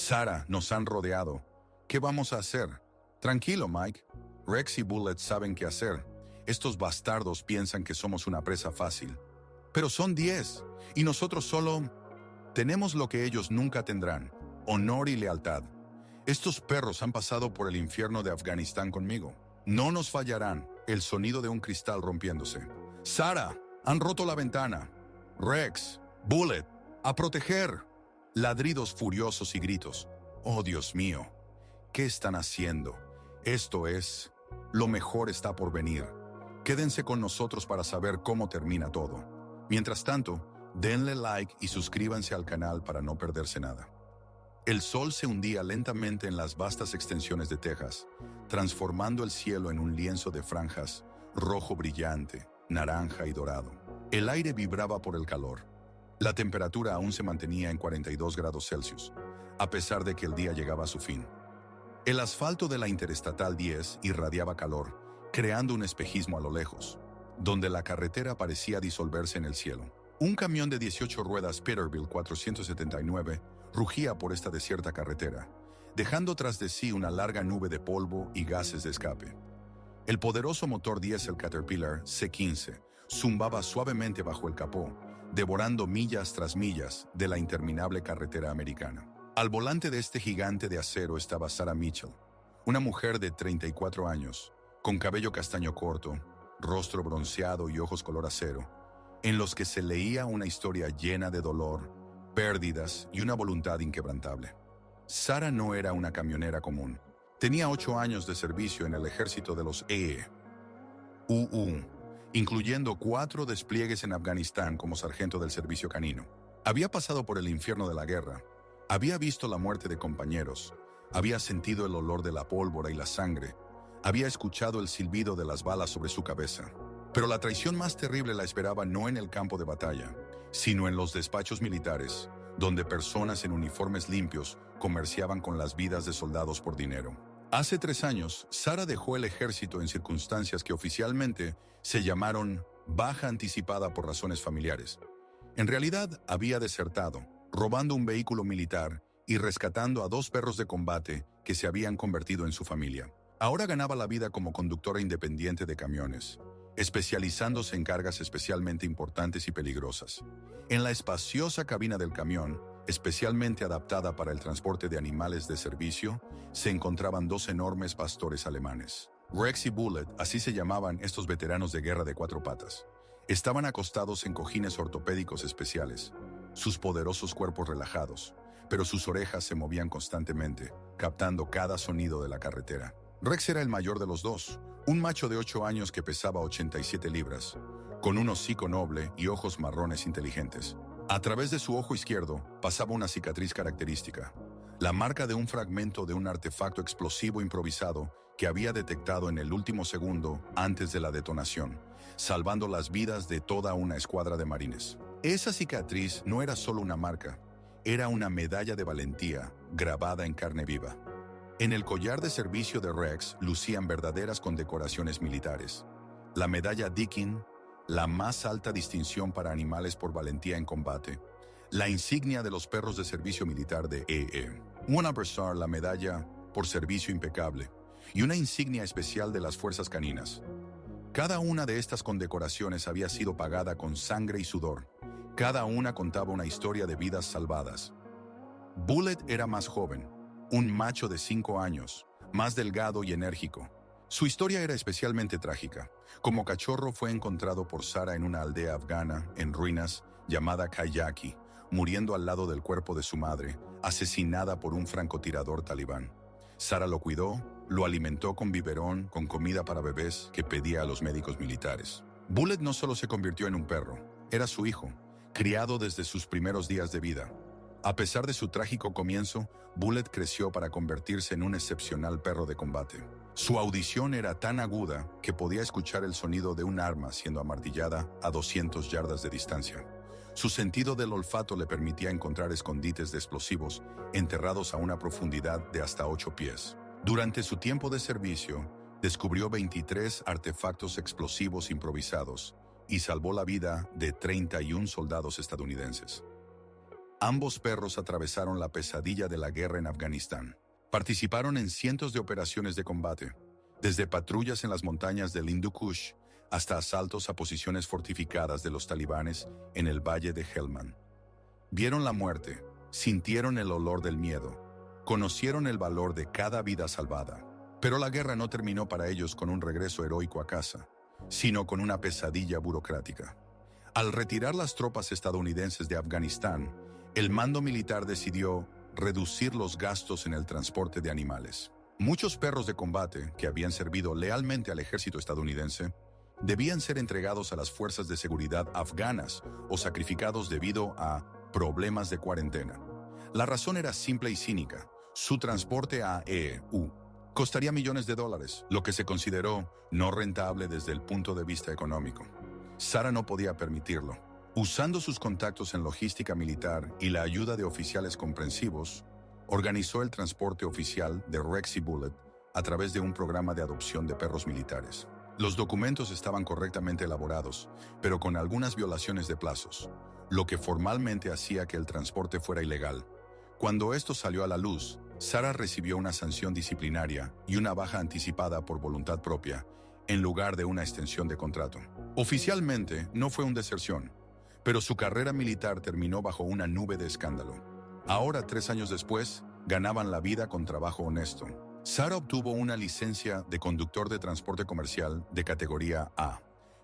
Sara, nos han rodeado. ¿Qué vamos a hacer? Tranquilo, Mike. Rex y Bullet saben qué hacer. Estos bastardos piensan que somos una presa fácil. Pero son 10, y nosotros solo tenemos lo que ellos nunca tendrán: honor y lealtad. Estos perros han pasado por el infierno de Afganistán conmigo. No nos fallarán. El sonido de un cristal rompiéndose. Sara, han roto la ventana. Rex, Bullet, a proteger. Ladridos furiosos y gritos. Oh, Dios mío, ¿qué están haciendo? Esto es, lo mejor está por venir. Quédense con nosotros para saber cómo termina todo. Mientras tanto, denle like y suscríbanse al canal para no perderse nada. El sol se hundía lentamente en las vastas extensiones de Texas, transformando el cielo en un lienzo de franjas, rojo brillante, naranja y dorado. El aire vibraba por el calor. La temperatura aún se mantenía en 42 grados Celsius, a pesar de que el día llegaba a su fin. El asfalto de la Interestatal 10 irradiaba calor, creando un espejismo a lo lejos, donde la carretera parecía disolverse en el cielo. Un camión de 18 ruedas Peterbilt 479 rugía por esta desierta carretera, dejando tras de sí una larga nube de polvo y gases de escape. El poderoso motor diésel Caterpillar C15 zumbaba suavemente bajo el capó, devorando millas tras millas de la interminable carretera americana. Al volante de este gigante de acero estaba Sarah Mitchell, una mujer de 34 años, con cabello castaño corto, rostro bronceado y ojos color acero, en los que se leía una historia llena de dolor, pérdidas y una voluntad inquebrantable. Sarah no era una camionera común. Tenía 8 años de servicio en el ejército de los EUU, incluyendo 4 despliegues en Afganistán como sargento del servicio canino. Había pasado por el infierno de la guerra, había visto la muerte de compañeros, había sentido el olor de la pólvora y la sangre, había escuchado el silbido de las balas sobre su cabeza. Pero la traición más terrible la esperaba no en el campo de batalla, sino en los despachos militares, donde personas en uniformes limpios comerciaban con las vidas de soldados por dinero. Hace 3 años, Sarah dejó el ejército en circunstancias que oficialmente se llamaron baja anticipada por razones familiares. En realidad, había desertado, robando un vehículo militar y rescatando a 2 perros de combate que se habían convertido en su familia. Ahora ganaba la vida como conductora independiente de camiones, especializándose en cargas especialmente importantes y peligrosas. En la espaciosa cabina del camión, especialmente adaptada para el transporte de animales de servicio, se encontraban 2 enormes pastores alemanes. Rex y Bullet, así se llamaban estos veteranos de guerra de 4 patas. Estaban acostados en cojines ortopédicos especiales, sus poderosos cuerpos relajados, pero sus orejas se movían constantemente, captando cada sonido de la carretera. Rex era el mayor de los 2, un macho de 8 años que pesaba 87 libras, con un hocico noble y ojos marrones inteligentes. A través de su ojo izquierdo pasaba una cicatriz característica, la marca de un fragmento de un artefacto explosivo improvisado que había detectado en el último segundo antes de la detonación, salvando las vidas de toda una escuadra de marines. Esa cicatriz no era solo una marca, era una medalla de valentía grabada en carne viva. En el collar de servicio de Rex lucían verdaderas condecoraciones militares. La medalla Dickin, la más alta distinción para animales por valentía en combate, la insignia de los perros de servicio militar de Una Broussard, la medalla por servicio impecable, y una insignia especial de las fuerzas caninas. Cada una de estas condecoraciones había sido pagada con sangre y sudor. Cada una contaba una historia de vidas salvadas. Bullet era más joven, un macho de 5 años, más delgado y enérgico. Su historia era especialmente trágica. Como cachorro fue encontrado por Sarah en una aldea afgana, en ruinas, llamada Kayaki, muriendo al lado del cuerpo de su madre, asesinada por un francotirador talibán. Sarah lo cuidó, lo alimentó con biberón, con comida para bebés que pedía a los médicos militares. Bullet no solo se convirtió en un perro, era su hijo, criado desde sus primeros días de vida. A pesar de su trágico comienzo, Bullet creció para convertirse en un excepcional perro de combate. Su audición era tan aguda que podía escuchar el sonido de un arma siendo amartillada a 200 yardas de distancia. Su sentido del olfato le permitía encontrar escondites de explosivos enterrados a una profundidad de hasta 8 pies. Durante su tiempo de servicio, descubrió 23 artefactos explosivos improvisados y salvó la vida de 31 soldados estadounidenses. Ambos perros atravesaron la pesadilla de la guerra en Afganistán. Participaron en cientos de operaciones de combate, desde patrullas en las montañas del Hindu Kush hasta asaltos a posiciones fortificadas de los talibanes en el valle de Helmand. Vieron la muerte, sintieron el olor del miedo, conocieron el valor de cada vida salvada. Pero la guerra no terminó para ellos con un regreso heroico a casa, sino con una pesadilla burocrática. Al retirar las tropas estadounidenses de Afganistán, el mando militar decidió reducir los gastos en el transporte de animales. Muchos perros de combate, que habían servido lealmente al ejército estadounidense, debían ser entregados a las fuerzas de seguridad afganas o sacrificados debido a problemas de cuarentena. La razón era simple y cínica. Su transporte a EU costaría millones de dólares, lo que se consideró no rentable desde el punto de vista económico. Sarah no podía permitirlo. Usando sus contactos en logística militar y la ayuda de oficiales comprensivos, organizó el transporte oficial de Rex y Bullet a través de un programa de adopción de perros militares. Los documentos estaban correctamente elaborados, pero con algunas violaciones de plazos, lo que formalmente hacía que el transporte fuera ilegal. Cuando esto salió a la luz, Sarah recibió una sanción disciplinaria y una baja anticipada por voluntad propia, en lugar de una extensión de contrato. Oficialmente, no fue una deserción, pero su carrera militar terminó bajo una nube de escándalo. Ahora, 3 años después, ganaban la vida con trabajo honesto. Sarah obtuvo una licencia de conductor de transporte comercial de categoría A,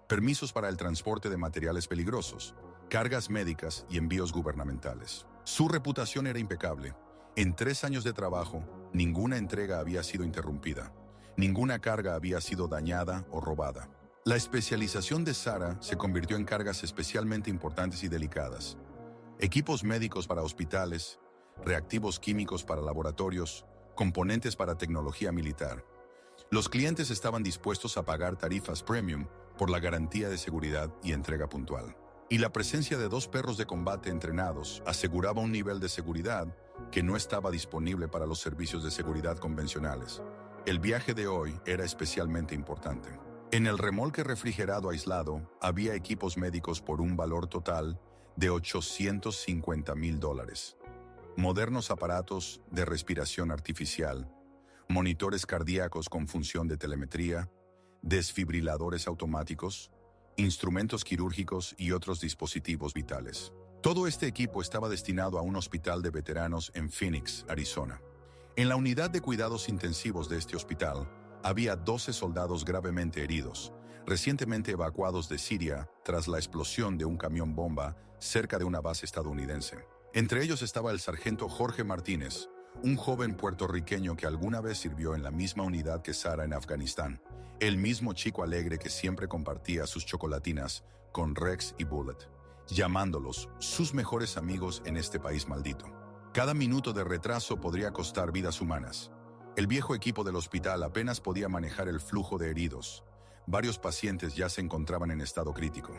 permisos para el transporte de materiales peligrosos, cargas médicas y envíos gubernamentales. Su reputación era impecable. En 3 años de trabajo, ninguna entrega había sido interrumpida. Ninguna carga había sido dañada o robada. La especialización de Sarah se convirtió en cargas especialmente importantes y delicadas. Equipos médicos para hospitales, reactivos químicos para laboratorios, componentes para tecnología militar. Los clientes estaban dispuestos a pagar tarifas premium por la garantía de seguridad y entrega puntual. Y la presencia de 2 perros de combate entrenados aseguraba un nivel de seguridad que no estaba disponible para los servicios de seguridad convencionales. El viaje de hoy era especialmente importante. En el remolque refrigerado aislado había equipos médicos por un valor total de $850,000. Modernos aparatos de respiración artificial, monitores cardíacos con función de telemetría, desfibriladores automáticos, instrumentos quirúrgicos y otros dispositivos vitales. Todo este equipo estaba destinado a un hospital de veteranos en Phoenix, Arizona. En la unidad de cuidados intensivos de este hospital, había 12 soldados gravemente heridos, recientemente evacuados de Siria tras la explosión de un camión bomba cerca de una base estadounidense. Entre ellos estaba el sargento Jorge Martínez, un joven puertorriqueño que alguna vez sirvió en la misma unidad que Sarah en Afganistán, el mismo chico alegre que siempre compartía sus chocolatinas con Rex y Bullet, llamándolos sus mejores amigos en este país maldito. Cada minuto de retraso podría costar vidas humanas. El viejo equipo del hospital apenas podía manejar el flujo de heridos. Varios pacientes ya se encontraban en estado crítico.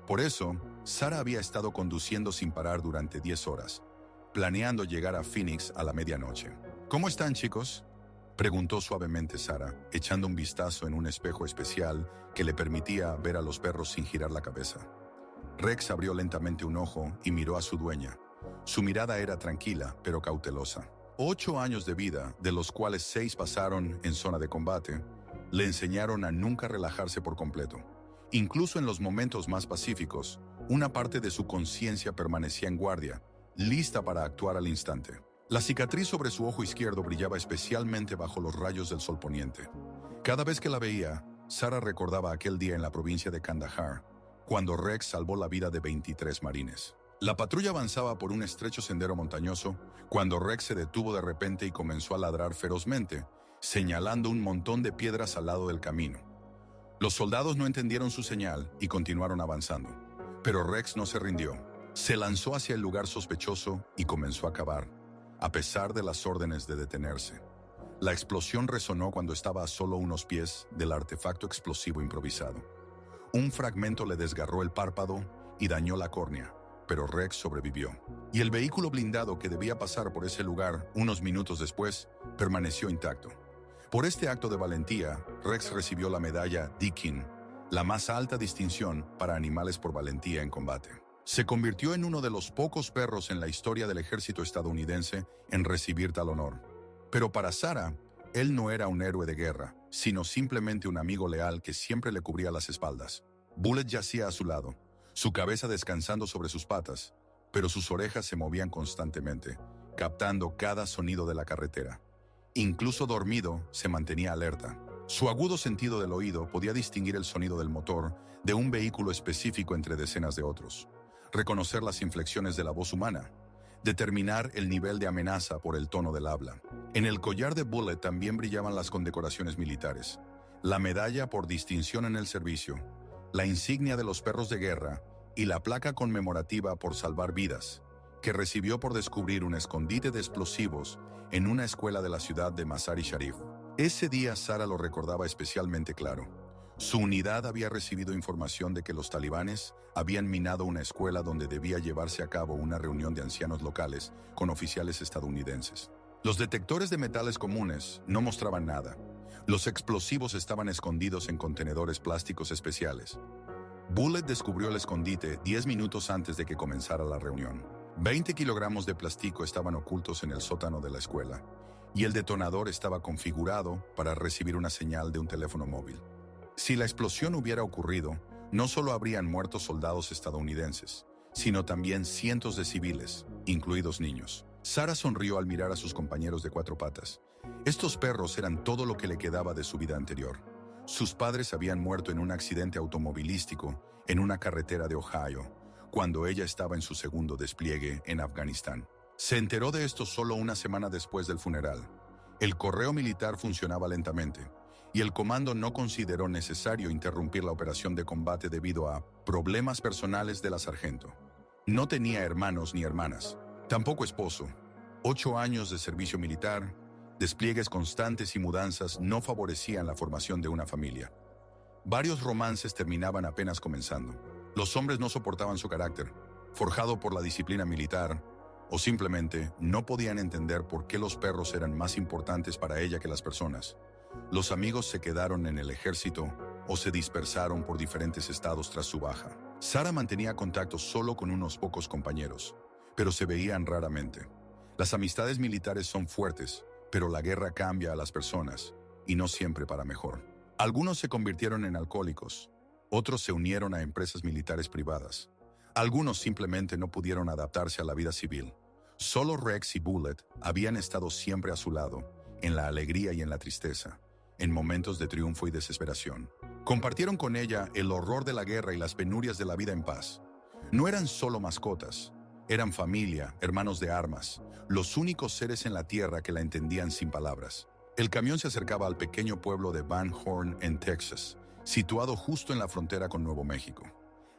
Por eso, Sarah había estado conduciendo sin parar durante 10 horas, planeando llegar a Phoenix a la medianoche. ¿Cómo están, chicos?, preguntó suavemente Sarah, echando un vistazo en un espejo especial que le permitía ver a los perros sin girar la cabeza. Rex abrió lentamente un ojo y miró a su dueña. Su mirada era tranquila, pero cautelosa. 8 años de vida, de los cuales 6 pasaron en zona de combate, le enseñaron a nunca relajarse por completo. Incluso en los momentos más pacíficos, una parte de su conciencia permanecía en guardia, lista para actuar al instante. La cicatriz sobre su ojo izquierdo brillaba especialmente bajo los rayos del sol poniente. Cada vez que la veía, Sarah recordaba aquel día en la provincia de Kandahar, cuando Rex salvó la vida de 23 marines. La patrulla avanzaba por un estrecho sendero montañoso cuando Rex se detuvo de repente y comenzó a ladrar ferozmente, señalando un montón de piedras al lado del camino. Los soldados no entendieron su señal y continuaron avanzando, pero Rex no se rindió. Se lanzó hacia el lugar sospechoso y comenzó a cavar, a pesar de las órdenes de detenerse. La explosión resonó cuando estaba a solo unos pies del artefacto explosivo improvisado. Un fragmento le desgarró el párpado y dañó la córnea, pero Rex sobrevivió. Y el vehículo blindado que debía pasar por ese lugar unos minutos después permaneció intacto. Por este acto de valentía, Rex recibió la medalla Deakin, la más alta distinción para animales por valentía en combate. Se convirtió en uno de los pocos perros en la historia del ejército estadounidense en recibir tal honor. Pero para Sarah, él no era un héroe de guerra, sino simplemente un amigo leal que siempre le cubría las espaldas. Bullet yacía a su lado, su cabeza descansando sobre sus patas, pero sus orejas se movían constantemente, captando cada sonido de la carretera. Incluso dormido, se mantenía alerta. Su agudo sentido del oído podía distinguir el sonido del motor de un vehículo específico entre decenas de otros, reconocer las inflexiones de la voz humana, determinar el nivel de amenaza por el tono del habla. En el collar de Bullet también brillaban las condecoraciones militares, la medalla por distinción en el servicio, la insignia de los perros de guerra y la placa conmemorativa por salvar vidas, que recibió por descubrir un escondite de explosivos en una escuela de la ciudad de Mazar-i-Sharif. Ese día Sarah lo recordaba especialmente claro. Su unidad había recibido información de que los talibanes habían minado una escuela donde debía llevarse a cabo una reunión de ancianos locales con oficiales estadounidenses. Los detectores de metales comunes no mostraban nada. Los explosivos estaban escondidos en contenedores plásticos especiales. Bullet descubrió el escondite 10 minutos antes de que comenzara la reunión. 20 kilogramos de plástico estaban ocultos en el sótano de la escuela, y el detonador estaba configurado para recibir una señal de un teléfono móvil. Si la explosión hubiera ocurrido, no solo habrían muerto soldados estadounidenses, sino también cientos de civiles, incluidos niños. Sarah sonrió al mirar a sus compañeros de cuatro patas. Estos perros eran todo lo que le quedaba de su vida anterior. Sus padres habían muerto en un accidente automovilístico en una carretera de Ohio, cuando ella estaba en su segundo despliegue en Afganistán. Se enteró de esto solo una semana después del funeral. El correo militar funcionaba lentamente, y el comando no consideró necesario interrumpir la operación de combate debido a problemas personales de la sargento. No tenía hermanos ni hermanas, tampoco esposo. 8 años de servicio militar, despliegues constantes y mudanzas no favorecían la formación de una familia. Varios romances terminaban apenas comenzando. Los hombres no soportaban su carácter, forjado por la disciplina militar, o simplemente no podían entender por qué los perros eran más importantes para ella que las personas. Los amigos se quedaron en el ejército o se dispersaron por diferentes estados tras su baja. Sarah mantenía contacto solo con unos pocos compañeros, pero se veían raramente. Las amistades militares son fuertes, pero la guerra cambia a las personas, y no siempre para mejor. Algunos se convirtieron en alcohólicos, otros se unieron a empresas militares privadas. Algunos simplemente no pudieron adaptarse a la vida civil. Solo Rex y Bullet habían estado siempre a su lado, en la alegría y en la tristeza, en momentos de triunfo y desesperación. Compartieron con ella el horror de la guerra y las penurias de la vida en paz. No eran solo mascotas, eran familia, hermanos de armas, los únicos seres en la tierra que la entendían sin palabras. El camión se acercaba al pequeño pueblo de Van Horn, en Texas, situado justo en la frontera con Nuevo México.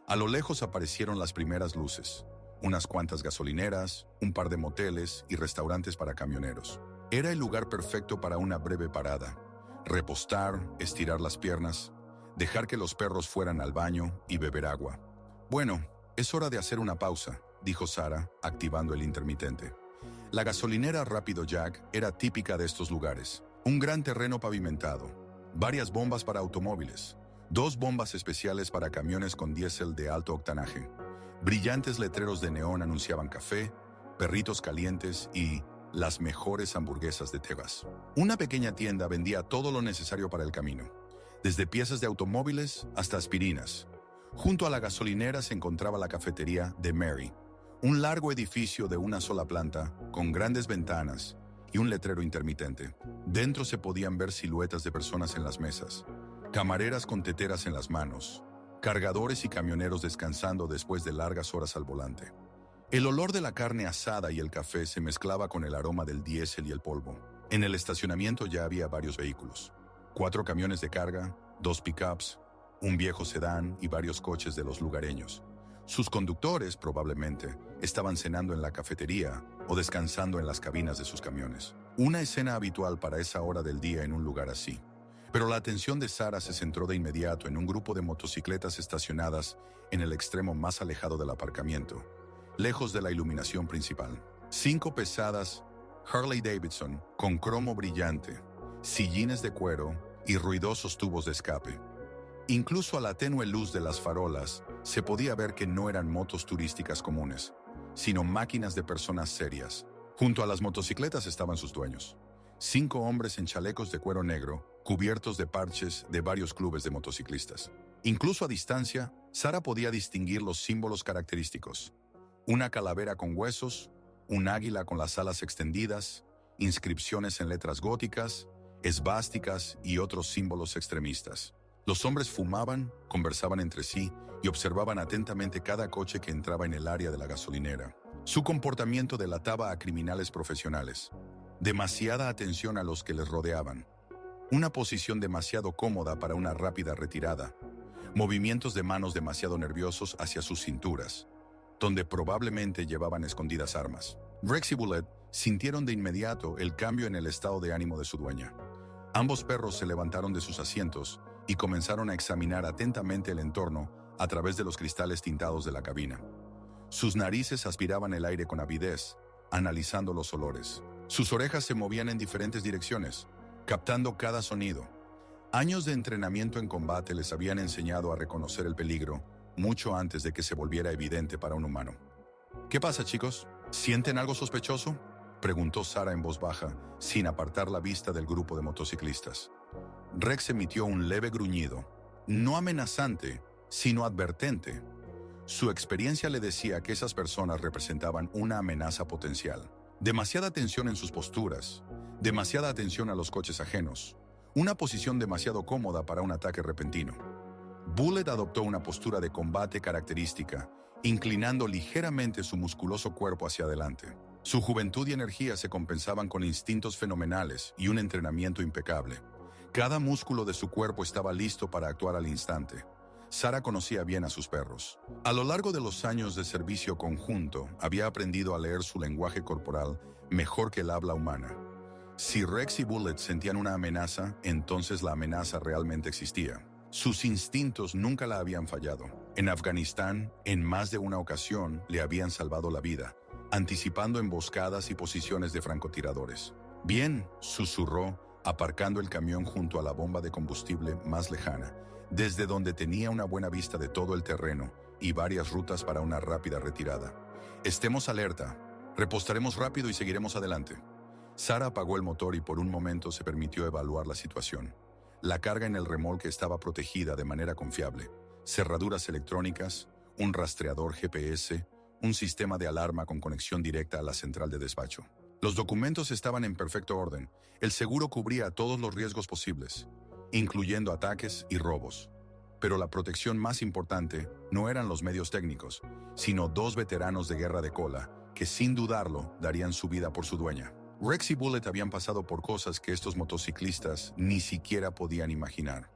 A lo lejos aparecieron las primeras luces, unas cuantas gasolineras, un par de moteles y restaurantes para camioneros. Era el lugar perfecto para una breve parada, repostar, estirar las piernas, dejar que los perros fueran al baño y beber agua. Bueno, es hora de hacer una pausa, dijo Sarah, activando el intermitente. La gasolinera Rápido Jack era típica de estos lugares. Un gran terreno pavimentado, varias bombas para automóviles, 2 bombas especiales para camiones con diésel de alto octanaje. Brillantes letreros de neón anunciaban café, perritos calientes y las mejores hamburguesas de Texas. Una pequeña tienda vendía todo lo necesario para el camino, desde piezas de automóviles hasta aspirinas. Junto a la gasolinera se encontraba la cafetería de Mary, un largo edificio de una sola planta, con grandes ventanas y un letrero intermitente. Dentro se podían ver siluetas de personas en las mesas, camareras con teteras en las manos, cargadores y camioneros descansando después de largas horas al volante. El olor de la carne asada y el café se mezclaba con el aroma del diésel y el polvo. En el estacionamiento ya había varios vehículos. 4 camiones de carga, 2 pickups, un viejo sedán y varios coches de los lugareños. Sus conductores, probablemente, estaban cenando en la cafetería o descansando en las cabinas de sus camiones. Una escena habitual para esa hora del día en un lugar así. Pero la atención de Sarah se centró de inmediato en un grupo de motocicletas estacionadas en el extremo más alejado del aparcamiento, lejos de la iluminación principal. 5 pesadas Harley Davidson con cromo brillante, sillines de cuero y ruidosos tubos de escape. Incluso a la tenue luz de las farolas, se podía ver que no eran motos turísticas comunes, sino máquinas de personas serias. Junto a las motocicletas estaban sus dueños. 5 hombres en chalecos de cuero negro, cubiertos de parches de varios clubes de motociclistas. Incluso a distancia, Sara podía distinguir los símbolos característicos. Una calavera con huesos, un águila con las alas extendidas, inscripciones en letras góticas, esvásticas y otros símbolos extremistas. Los hombres fumaban, conversaban entre sí y observaban atentamente cada coche que entraba en el área de la gasolinera. Su comportamiento delataba a criminales profesionales. Demasiada atención a los que les rodeaban. Una posición demasiado cómoda para una rápida retirada. Movimientos de manos demasiado nerviosos hacia sus cinturas, donde probablemente llevaban escondidas armas. Rex y Bullet sintieron de inmediato el cambio en el estado de ánimo de su dueña. Ambos perros se levantaron de sus asientos y comenzaron a examinar atentamente el entorno a través de los cristales tintados de la cabina. Sus narices aspiraban el aire con avidez, analizando los olores. Sus orejas se movían en diferentes direcciones, captando cada sonido. Años de entrenamiento en combate les habían enseñado a reconocer el peligro mucho antes de que se volviera evidente para un humano. ¿Qué pasa, chicos? ¿Sienten algo sospechoso?, preguntó Sara en voz baja, sin apartar la vista del grupo de motociclistas. Rex emitió un leve gruñido, no amenazante, sino advertente. Su experiencia le decía que esas personas representaban una amenaza potencial. Demasiada atención en sus posturas, demasiada atención a los coches ajenos, una posición demasiado cómoda para un ataque repentino. Bullet adoptó una postura de combate característica, inclinando ligeramente su musculoso cuerpo hacia adelante. Su juventud y energía se compensaban con instintos fenomenales y un entrenamiento impecable. Cada músculo de su cuerpo estaba listo para actuar al instante. Sara conocía bien a sus perros. A lo largo de los años de servicio conjunto, había aprendido a leer su lenguaje corporal mejor que el habla humana. Si Rex y Bullet sentían una amenaza, entonces la amenaza realmente existía. Sus instintos nunca la habían fallado. En Afganistán, en más de una ocasión, le habían salvado la vida, anticipando emboscadas y posiciones de francotiradores. «Bien», susurró, aparcando el camión junto a la bomba de combustible más lejana, desde donde tenía una buena vista de todo el terreno y varias rutas para una rápida retirada. «Estemos alerta. Repostaremos rápido y seguiremos adelante». Sara apagó el motor y por un momento se permitió evaluar la situación. La carga en el remolque estaba protegida de manera confiable. Cerraduras electrónicas, un rastreador GPS, un sistema de alarma con conexión directa a la central de despacho. Los documentos estaban en perfecto orden. El seguro cubría todos los riesgos posibles, incluyendo ataques y robos. Pero la protección más importante no eran los medios técnicos, sino 2 veteranos de guerra de cola que sin dudarlo darían su vida por su dueña. Rex y Bullet habían pasado por cosas que estos motociclistas ni siquiera podían imaginar.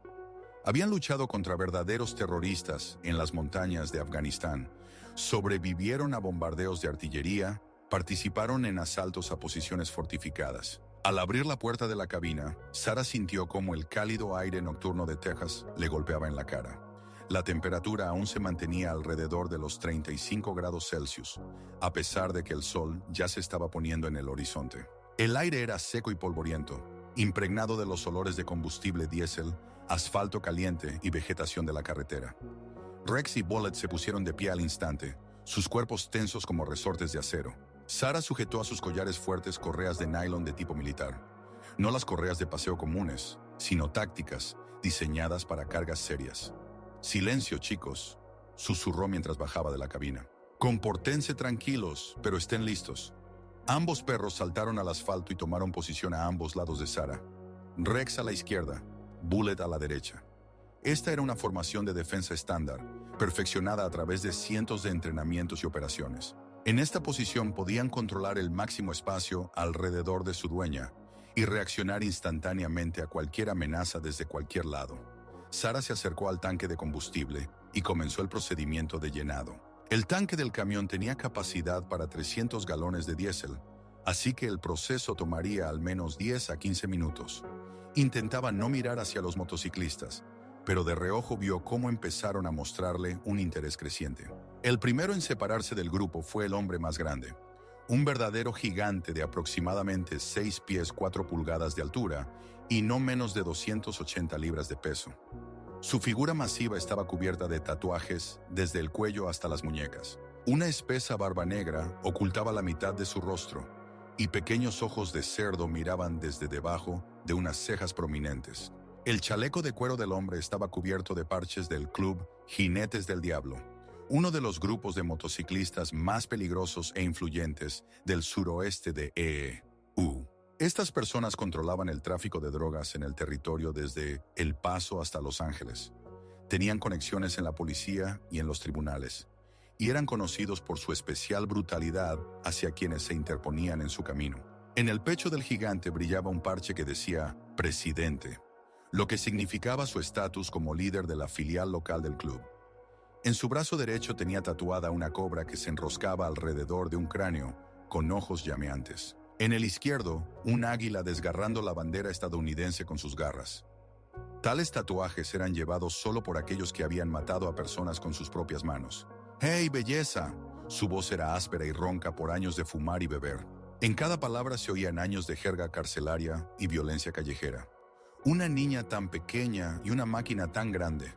Habían luchado contra verdaderos terroristas en las montañas de Afganistán, sobrevivieron a bombardeos de artillería, participaron en asaltos a posiciones fortificadas. Al abrir la puerta de la cabina, Sara sintió como el cálido aire nocturno de Texas le golpeaba en la cara. La temperatura aún se mantenía alrededor de los 35 grados Celsius, a pesar de que el sol ya se estaba poniendo en el horizonte. El aire era seco y polvoriento, impregnado de los olores de combustible diésel, asfalto caliente y vegetación de la carretera. Rex y Bullet se pusieron de pie al instante, sus cuerpos tensos como resortes de acero. Sara sujetó a sus collares fuertes correas de nylon de tipo militar. No las correas de paseo comunes, sino tácticas, diseñadas para cargas serias. «Silencio, chicos», susurró mientras bajaba de la cabina. «Compórtense tranquilos, pero estén listos». Ambos perros saltaron al asfalto y tomaron posición a ambos lados de Sara. Rex a la izquierda, Bullet a la derecha. Esta era una formación de defensa estándar, perfeccionada a través de cientos de entrenamientos y operaciones. En esta posición podían controlar el máximo espacio alrededor de su dueña y reaccionar instantáneamente a cualquier amenaza desde cualquier lado. Sara se acercó al tanque de combustible y comenzó el procedimiento de llenado. El tanque del camión tenía capacidad para 300 galones de diésel, así que el proceso tomaría al menos 10 a 15 minutos. Intentaba no mirar hacia los motociclistas, pero de reojo vio cómo empezaron a mostrarle un interés creciente. El primero en separarse del grupo fue el hombre más grande, un verdadero gigante de aproximadamente 6 pies 4 pulgadas de altura y no menos de 280 libras de peso. Su figura masiva estaba cubierta de tatuajes desde el cuello hasta las muñecas. Una espesa barba negra ocultaba la mitad de su rostro, y pequeños ojos de cerdo miraban desde debajo de unas cejas prominentes. El chaleco de cuero del hombre estaba cubierto de parches del club Jinetes del Diablo, uno de los grupos de motociclistas más peligrosos e influyentes del suroeste de EU. Estas personas controlaban el tráfico de drogas en el territorio desde El Paso hasta Los Ángeles. Tenían conexiones en la policía y en los tribunales, y eran conocidos por su especial brutalidad hacia quienes se interponían en su camino. En el pecho del gigante brillaba un parche que decía «Presidente», lo que significaba su estatus como líder de la filial local del club. En su brazo derecho tenía tatuada una cobra que se enroscaba alrededor de un cráneo con ojos llameantes. En el izquierdo, un águila desgarrando la bandera estadounidense con sus garras. Tales tatuajes eran llevados solo por aquellos que habían matado a personas con sus propias manos. ¡Hey, belleza! Su voz era áspera y ronca por años de fumar y beber. En cada palabra se oían años de jerga carcelaria y violencia callejera. Una niña tan pequeña y una máquina tan grande.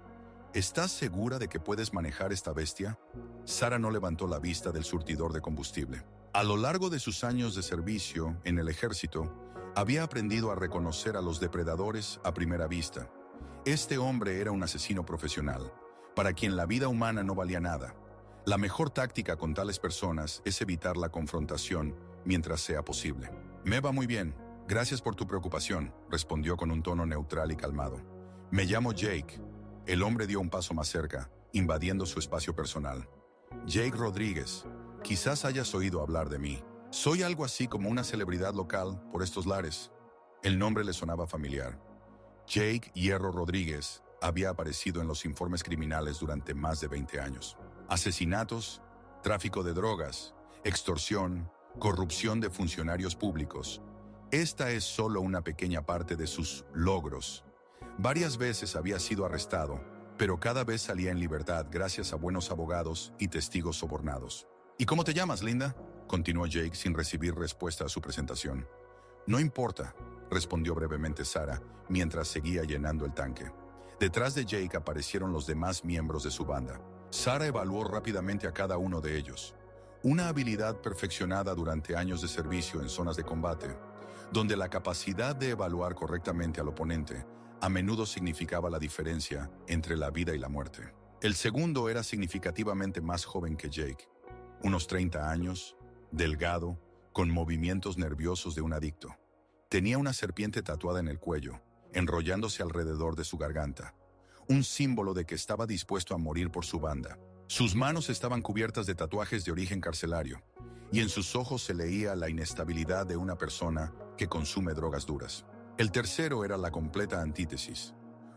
¿Estás segura de que puedes manejar esta bestia? Sara no levantó la vista del surtidor de combustible. A lo largo de sus años de servicio en el ejército, había aprendido a reconocer a los depredadores a primera vista. Este hombre era un asesino profesional, para quien la vida humana no valía nada. La mejor táctica con tales personas es evitar la confrontación mientras sea posible. Me va muy bien. Gracias por tu preocupación, respondió con un tono neutral y calmado. Me llamo Jake. El hombre dio un paso más cerca, invadiendo su espacio personal. Jake Rodríguez. Quizás hayas oído hablar de mí. Soy algo así como una celebridad local por estos lares. El nombre le sonaba familiar. Jake Hierro Rodríguez había aparecido en los informes criminales durante más de 20 años. Asesinatos, tráfico de drogas, extorsión, corrupción de funcionarios públicos. Esta es solo una pequeña parte de sus logros. Varias veces había sido arrestado, pero cada vez salía en libertad gracias a buenos abogados y testigos sobornados. ¿Y cómo te llamas, linda?, continuó Jake sin recibir respuesta a su presentación. No importa, respondió brevemente Sara, mientras seguía llenando el tanque. Detrás de Jake aparecieron los demás miembros de su banda. Sara evaluó rápidamente a cada uno de ellos. Una habilidad perfeccionada durante años de servicio en zonas de combate, donde la capacidad de evaluar correctamente al oponente a menudo significaba la diferencia entre la vida y la muerte. El segundo era significativamente más joven que Jake. Unos 30 años, delgado, con movimientos nerviosos de un adicto. Tenía una serpiente tatuada en el cuello, enrollándose alrededor de su garganta, un símbolo de que estaba dispuesto a morir por su banda. Sus manos estaban cubiertas de tatuajes de origen carcelario, y en sus ojos se leía la inestabilidad de una persona que consume drogas duras. El tercero era la completa antítesis.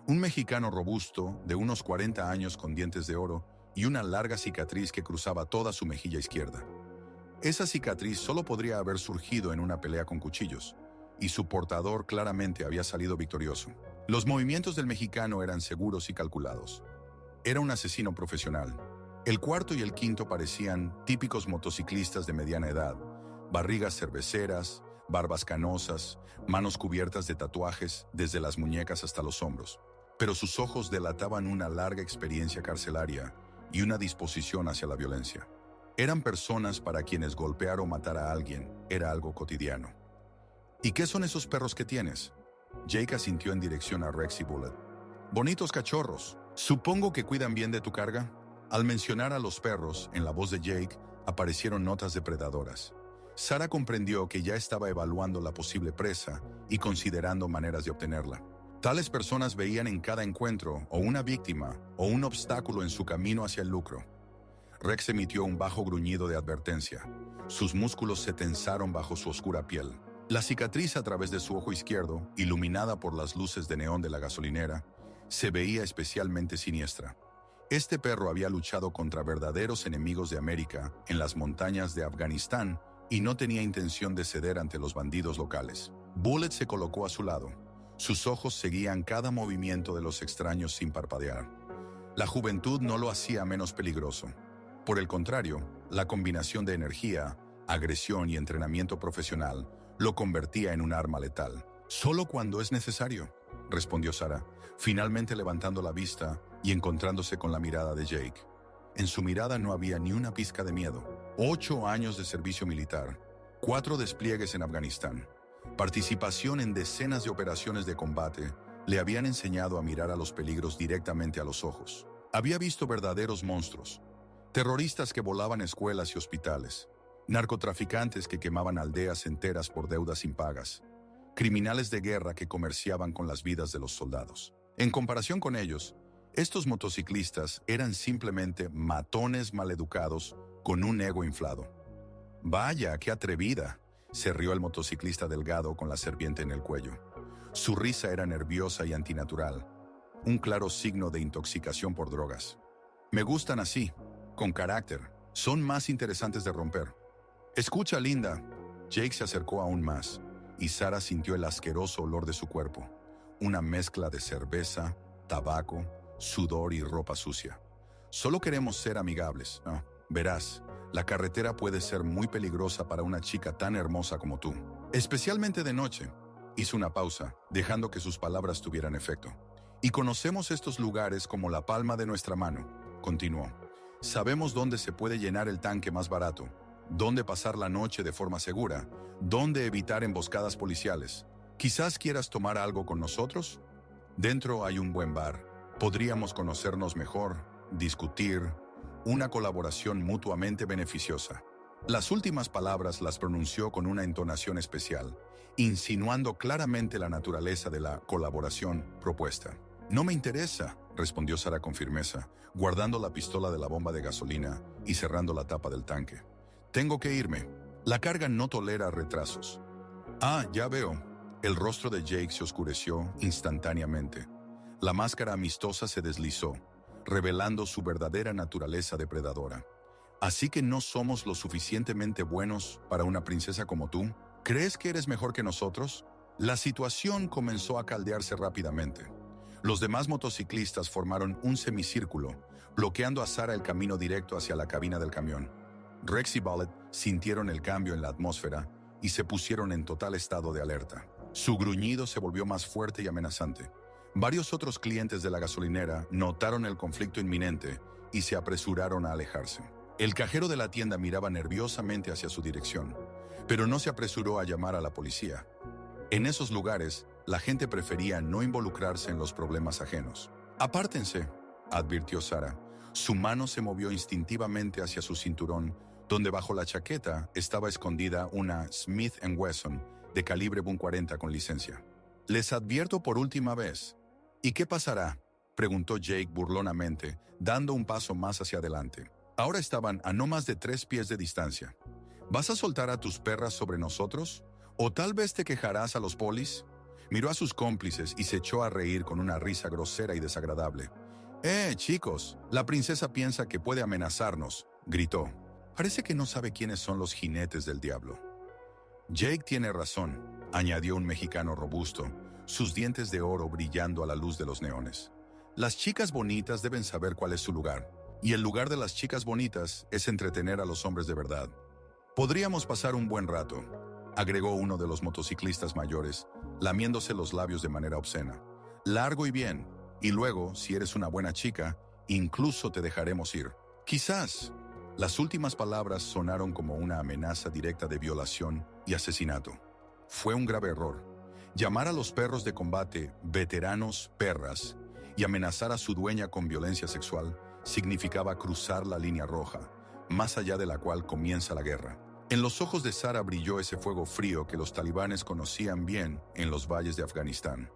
Un mexicano robusto, de unos 40 años con dientes de oro, y una larga cicatriz que cruzaba toda su mejilla izquierda. Esa cicatriz solo podría haber surgido en una pelea con cuchillos, y su portador claramente había salido victorioso. Los movimientos del mexicano eran seguros y calculados. Era un asesino profesional. El cuarto y el quinto parecían típicos motociclistas de mediana edad, barrigas cerveceras, barbas canosas, manos cubiertas de tatuajes desde las muñecas hasta los hombros. Pero sus ojos delataban una larga experiencia carcelaria y una disposición hacia la violencia. Eran personas para quienes golpear o matar a alguien era algo cotidiano. ¿Y qué son esos perros que tienes? Jake asintió en dirección a Rex y Bullet. Bonitos cachorros. Supongo que cuidan bien de tu carga. Al mencionar a los perros, en la voz de Jake aparecieron notas depredadoras. Sara comprendió que ya estaba evaluando la posible presa y considerando maneras de obtenerla. Tales personas veían en cada encuentro o una víctima o un obstáculo en su camino hacia el lucro. Rex emitió un bajo gruñido de advertencia. Sus músculos se tensaron bajo su oscura piel. La cicatriz a través de su ojo izquierdo, iluminada por las luces de neón de la gasolinera, se veía especialmente siniestra. Este perro había luchado contra verdaderos enemigos de América en las montañas de Afganistán y no tenía intención de ceder ante los bandidos locales. Bullet se colocó a su lado. Sus ojos seguían cada movimiento de los extraños sin parpadear. La juventud no lo hacía menos peligroso. Por el contrario, la combinación de energía, agresión y entrenamiento profesional lo convertía en un arma letal. «Solo cuando es necesario», respondió Sara, finalmente levantando la vista y encontrándose con la mirada de Jake. En su mirada no había ni una pizca de miedo. 8 años de servicio militar, 4 despliegues en Afganistán, participación en decenas de operaciones de combate, le habían enseñado a mirar a los peligros directamente a los ojos. Había visto verdaderos monstruos, terroristas que volaban escuelas y hospitales, narcotraficantes que quemaban aldeas enteras por deudas impagas, criminales de guerra que comerciaban con las vidas de los soldados. En comparación con ellos, estos motociclistas eran simplemente matones maleducados con un ego inflado. «Vaya, qué atrevida», se rió el motociclista delgado con la serpiente en el cuello. Su risa era nerviosa y antinatural, un claro signo de intoxicación por drogas. «Me gustan así, con carácter. Son más interesantes de romper». «Escucha, linda». Jake se acercó aún más, y Sara sintió el asqueroso olor de su cuerpo, una mezcla de cerveza, tabaco, sudor y ropa sucia. «Solo queremos ser amigables. Verás, la carretera puede ser muy peligrosa para una chica tan hermosa como tú, especialmente de noche». Hizo una pausa, dejando que sus palabras tuvieran efecto. «Y conocemos estos lugares como la palma de nuestra mano», continuó. «Sabemos dónde se puede llenar el tanque más barato, dónde pasar la noche de forma segura, dónde evitar emboscadas policiales. ¿Quizás quieras tomar algo con nosotros? Dentro hay un buen bar. Podríamos conocernos mejor, discutir, una colaboración mutuamente beneficiosa». Las últimas palabras las pronunció con una entonación especial, insinuando claramente la naturaleza de la colaboración propuesta. «No me interesa», respondió Sara con firmeza, guardando la pistola de la bomba de gasolina y cerrando la tapa del tanque. «Tengo que irme. La carga no tolera retrasos». «Ah, ya veo». El rostro de Jake se oscureció instantáneamente. La máscara amistosa se deslizó, revelando su verdadera naturaleza depredadora. «¿Así que no somos lo suficientemente buenos para una princesa como tú? ¿Crees que eres mejor que nosotros?» La situación comenzó a caldearse rápidamente. Los demás motociclistas formaron un semicírculo, bloqueando a Sara el camino directo hacia la cabina del camión. Rex y Bullet sintieron el cambio en la atmósfera y se pusieron en total estado de alerta. Su gruñido se volvió más fuerte y amenazante. Varios otros clientes de la gasolinera notaron el conflicto inminente y se apresuraron a alejarse. El cajero de la tienda miraba nerviosamente hacia su dirección, pero no se apresuró a llamar a la policía. En esos lugares, la gente prefería no involucrarse en los problemas ajenos. «Apártense», advirtió Sara. Su mano se movió instintivamente hacia su cinturón, donde bajo la chaqueta estaba escondida una Smith & Wesson de calibre .40 con licencia. «Les advierto por última vez». «¿Y qué pasará?», preguntó Jake burlonamente, dando un paso más hacia adelante. Ahora estaban a no más de 3 pies de distancia. «¿Vas a soltar a tus perras sobre nosotros? ¿O tal vez te quejarás a los polis?». Miró a sus cómplices y se echó a reír con una risa grosera y desagradable. Chicos, la princesa piensa que puede amenazarnos», gritó. «Parece que no sabe quiénes son los jinetes del diablo». «Jake tiene razón», añadió un mexicano robusto, sus dientes de oro brillando a la luz de los neones. «Las chicas bonitas deben saber cuál es su lugar. Y el lugar de las chicas bonitas es entretener a los hombres de verdad. Podríamos pasar un buen rato», agregó uno de los motociclistas mayores, lamiéndose los labios de manera obscena. «Largo y bien, y luego, si eres una buena chica, incluso te dejaremos ir». «Quizás». Las últimas palabras sonaron como una amenaza directa de violación y asesinato. Fue un grave error. Llamar a los perros de combate veteranos perras y amenazar a su dueña con violencia sexual significaba cruzar la línea roja, más allá de la cual comienza la guerra. En los ojos de Sara brilló ese fuego frío que los talibanes conocían bien en los valles de Afganistán.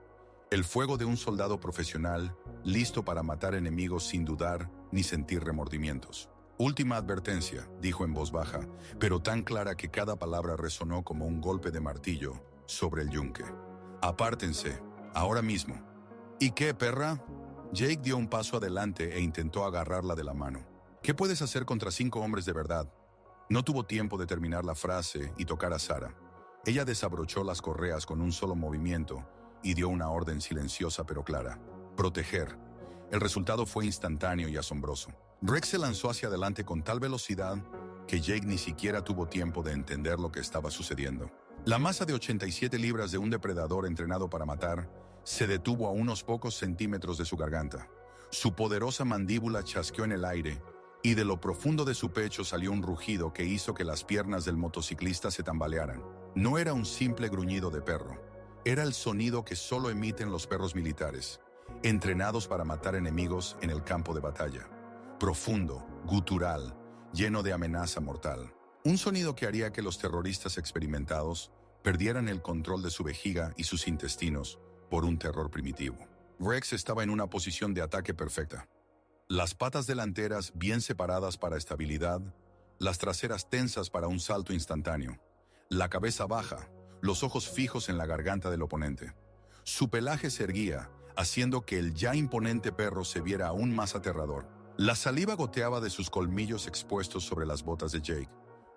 El fuego de un soldado profesional, listo para matar enemigos sin dudar ni sentir remordimientos. «Última advertencia», dijo en voz baja, pero tan clara que cada palabra resonó como un golpe de martillo sobre el yunque. «Apártense, ahora mismo». «¿Y qué, perra?». Jake dio un paso adelante e intentó agarrarla de la mano. «¿Qué puedes hacer contra 5 hombres de verdad?». No tuvo tiempo de terminar la frase y tocar a Sara. Ella desabrochó las correas con un solo movimiento y dio una orden silenciosa pero clara: «Proteger». El resultado fue instantáneo y asombroso. Rex se lanzó hacia adelante con tal velocidad que Jake ni siquiera tuvo tiempo de entender lo que estaba sucediendo. La masa de 87 libras de un depredador entrenado para matar se detuvo a unos pocos centímetros de su garganta. Su poderosa mandíbula chasqueó en el aire y de lo profundo de su pecho salió un rugido que hizo que las piernas del motociclista se tambalearan. No era un simple gruñido de perro, era el sonido que solo emiten los perros militares, entrenados para matar enemigos en el campo de batalla. Profundo, gutural, lleno de amenaza mortal. Un sonido que haría que los terroristas experimentados perdieran el control de su vejiga y sus intestinos por un terror primitivo. Rex estaba en una posición de ataque perfecta. Las patas delanteras bien separadas para estabilidad, las traseras tensas para un salto instantáneo, la cabeza baja, los ojos fijos en la garganta del oponente. Su pelaje se erguía, haciendo que el ya imponente perro se viera aún más aterrador. La saliva goteaba de sus colmillos expuestos sobre las botas de Jake.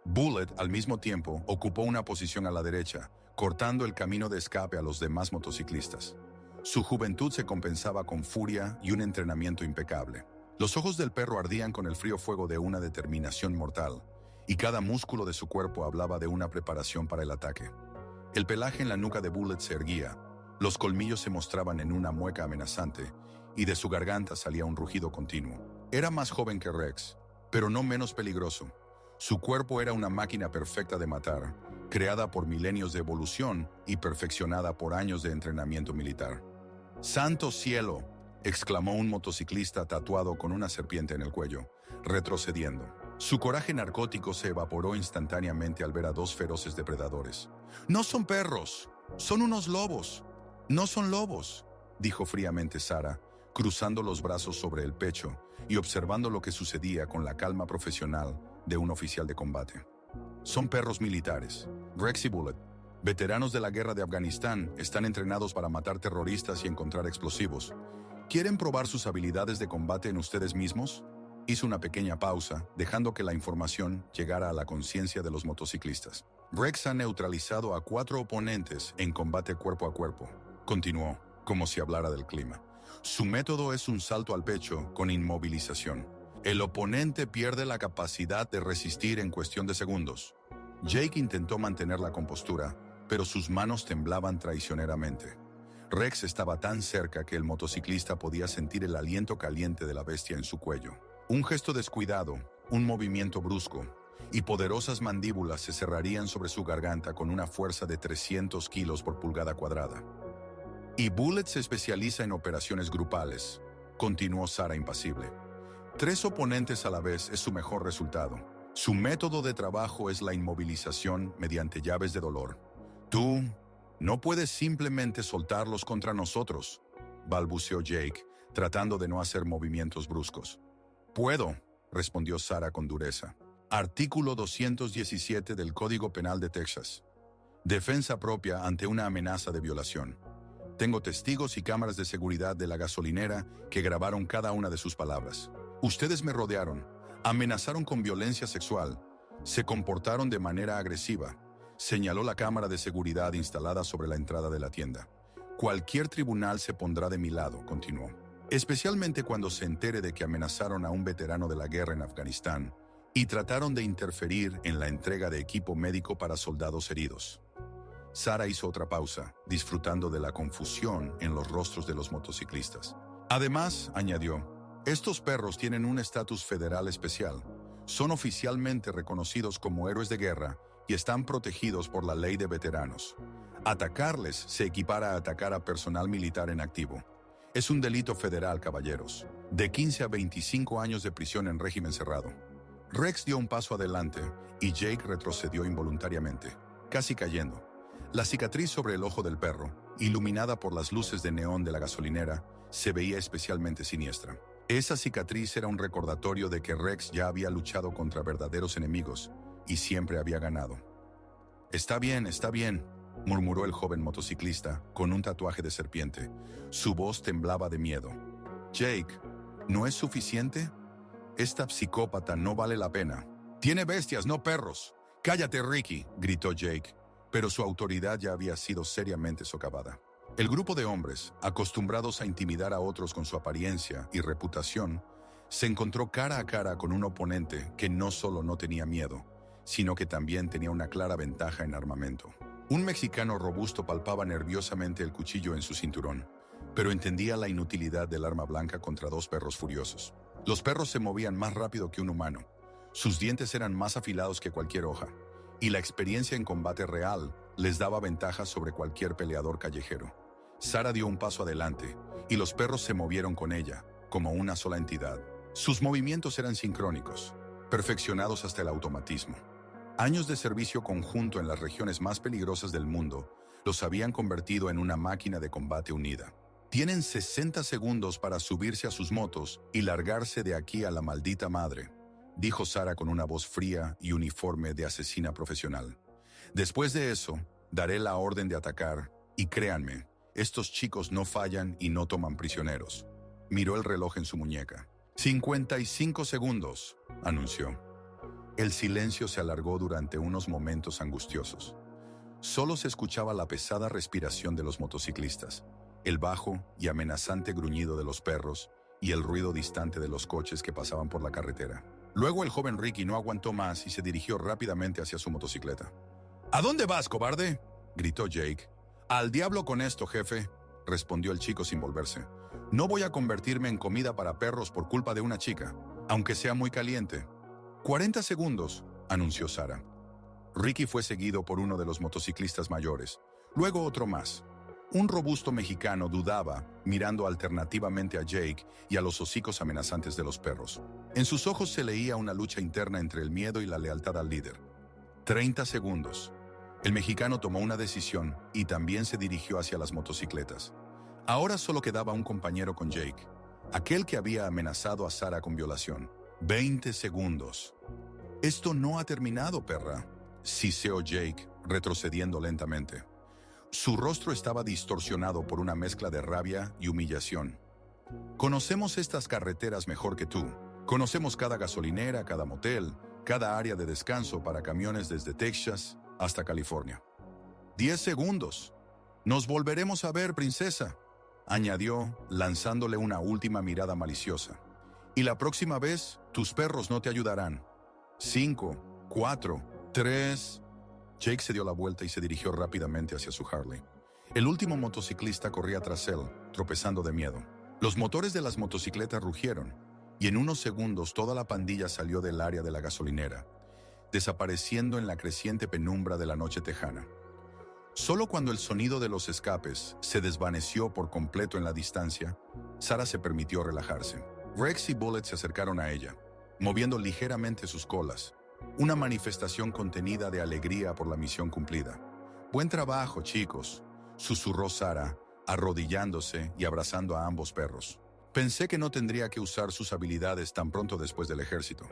Bullet, al mismo tiempo, ocupó una posición a la derecha, cortando el camino de escape a los demás motociclistas. Su juventud se compensaba con furia y un entrenamiento impecable. Los ojos del perro ardían con el frío fuego de una determinación mortal, y cada músculo de su cuerpo hablaba de una preparación para el ataque. El pelaje en la nuca de Bullet se erguía, los colmillos se mostraban en una mueca amenazante, y de su garganta salía un rugido continuo. Era más joven que Rex, pero no menos peligroso. Su cuerpo era una máquina perfecta de matar, creada por milenios de evolución y perfeccionada por años de entrenamiento militar. ¡Santo cielo!, exclamó un motociclista tatuado con una serpiente en el cuello, retrocediendo. Su coraje narcótico se evaporó instantáneamente al ver a dos feroces depredadores. «¡No son perros! ¡Son unos lobos!». «No son lobos», dijo fríamente Sarah, cruzando los brazos sobre el pecho y observando lo que sucedía con la calma profesional de un oficial de combate. «Son perros militares. Rex y Bullet, veteranos de la guerra de Afganistán, están entrenados para matar terroristas y encontrar explosivos. ¿Quieren probar sus habilidades de combate en ustedes mismos?». Hizo una pequeña pausa, dejando que la información llegara a la conciencia de los motociclistas. «Rex ha neutralizado a 4 oponentes en combate cuerpo a cuerpo», continuó, como si hablara del clima. «Su método es un salto al pecho con inmovilización. El oponente pierde la capacidad de resistir en cuestión de segundos». Jake intentó mantener la compostura, pero sus manos temblaban traicioneramente. Rex estaba tan cerca que el motociclista podía sentir el aliento caliente de la bestia en su cuello. Un gesto descuidado, un movimiento brusco, y poderosas mandíbulas se cerrarían sobre su garganta con una fuerza de 300 kilos por pulgada cuadrada. «Y Bullet se especializa en operaciones grupales», continuó Sarah impasible. «3 oponentes a la vez es su mejor resultado. Su método de trabajo es la inmovilización mediante llaves de dolor. Tú no puedes simplemente soltarlos contra nosotros», balbuceó Jake, tratando de no hacer movimientos bruscos. «Puedo», respondió Sarah con dureza. Artículo 217 del Código Penal de Texas. Defensa propia ante una amenaza de violación. Tengo testigos y cámaras de seguridad de la gasolinera que grabaron cada una de sus palabras. Ustedes me rodearon, amenazaron con violencia sexual, se comportaron de manera agresiva, señaló la cámara de seguridad instalada sobre la entrada de la tienda. Cualquier tribunal se pondrá de mi lado, continuó. Especialmente cuando se entere de que amenazaron a un veterano de la guerra en Afganistán y trataron de interferir en la entrega de equipo médico para soldados heridos. Sarah hizo otra pausa, disfrutando de la confusión en los rostros de los motociclistas. Además, añadió, estos perros tienen un estatus federal especial. Son oficialmente reconocidos como héroes de guerra y están protegidos por la ley de veteranos. Atacarles se equipara a atacar a personal militar en activo. Es un delito federal, caballeros. De 15 a 25 años de prisión en régimen cerrado. Rex dio un paso adelante y Jake retrocedió involuntariamente, casi cayendo. La cicatriz sobre el ojo del perro, iluminada por las luces de neón de la gasolinera, se veía especialmente siniestra. Esa cicatriz era un recordatorio de que Rex ya había luchado contra verdaderos enemigos y siempre había ganado. Está bien, murmuró el joven motociclista con un tatuaje de serpiente. Su voz temblaba de miedo. «Jake, ¿no es suficiente? Esta psicópata no vale la pena. Tiene bestias, no perros». «Cállate, Ricky», gritó Jake, pero su autoridad ya había sido seriamente socavada. El grupo de hombres, acostumbrados a intimidar a otros con su apariencia y reputación, se encontró cara a cara con un oponente que no solo no tenía miedo, sino que también tenía una clara ventaja en armamento. Un mexicano robusto palpaba nerviosamente el cuchillo en su cinturón, pero entendía la inutilidad del arma blanca contra dos perros furiosos. Los perros se movían más rápido que un humano. Sus dientes eran más afilados que cualquier hoja, y la experiencia en combate real les daba ventajas sobre cualquier peleador callejero. Sara dio un paso adelante, y los perros se movieron con ella, como una sola entidad. Sus movimientos eran sincrónicos, perfeccionados hasta el automatismo. Años de servicio conjunto en las regiones más peligrosas del mundo los habían convertido en una máquina de combate unida. Tienen 60 segundos para subirse a sus motos y largarse de aquí a la maldita madre, dijo Sara con una voz fría y uniforme de asesina profesional. Después de eso, daré la orden de atacar, y créanme, estos chicos no fallan y no toman prisioneros. Miró el reloj en su muñeca. 55 segundos, anunció. El silencio se alargó durante unos momentos angustiosos. Solo se escuchaba la pesada respiración de los motociclistas, el bajo y amenazante gruñido de los perros y el ruido distante de los coches que pasaban por la carretera. Luego el joven Ricky no aguantó más y se dirigió rápidamente hacia su motocicleta. ¿A dónde vas, cobarde?, gritó Jake. Al diablo con esto, jefe, respondió el chico sin volverse. No voy a convertirme en comida para perros por culpa de una chica, aunque sea muy caliente. 40 segundos, anunció Sara. Ricky fue seguido por uno de los motociclistas mayores, luego otro más. Un robusto mexicano dudaba, mirando alternativamente a Jake y a los hocicos amenazantes de los perros. En sus ojos se leía una lucha interna entre el miedo y la lealtad al líder. 30 segundos. El mexicano tomó una decisión y también se dirigió hacia las motocicletas. Ahora solo quedaba un compañero con Jake, aquel que había amenazado a Sara con violación. 20 segundos. Esto no ha terminado, perra, siseó Jake, retrocediendo lentamente. Su rostro estaba distorsionado por una mezcla de rabia y humillación. Conocemos estas carreteras mejor que tú. Conocemos cada gasolinera, cada motel, cada área de descanso para camiones desde Texas hasta California. 10 segundos. Nos volveremos a ver, princesa, añadió, lanzándole una última mirada maliciosa. Y la próxima vez, tus perros no te ayudarán. 5, 4, 3... Jake se dio la vuelta y se dirigió rápidamente hacia su Harley. El último motociclista corría tras él, tropezando de miedo. Los motores de las motocicletas rugieron, y en unos segundos toda la pandilla salió del área de la gasolinera, desapareciendo en la creciente penumbra de la noche tejana. Solo cuando el sonido de los escapes se desvaneció por completo en la distancia, Sara se permitió relajarse. Rex y Bullet se acercaron a ella, moviendo ligeramente sus colas, una manifestación contenida de alegría por la misión cumplida. «Buen trabajo, chicos», susurró Sara, arrodillándose y abrazando a ambos perros. «Pensé que no tendría que usar sus habilidades tan pronto después del ejército».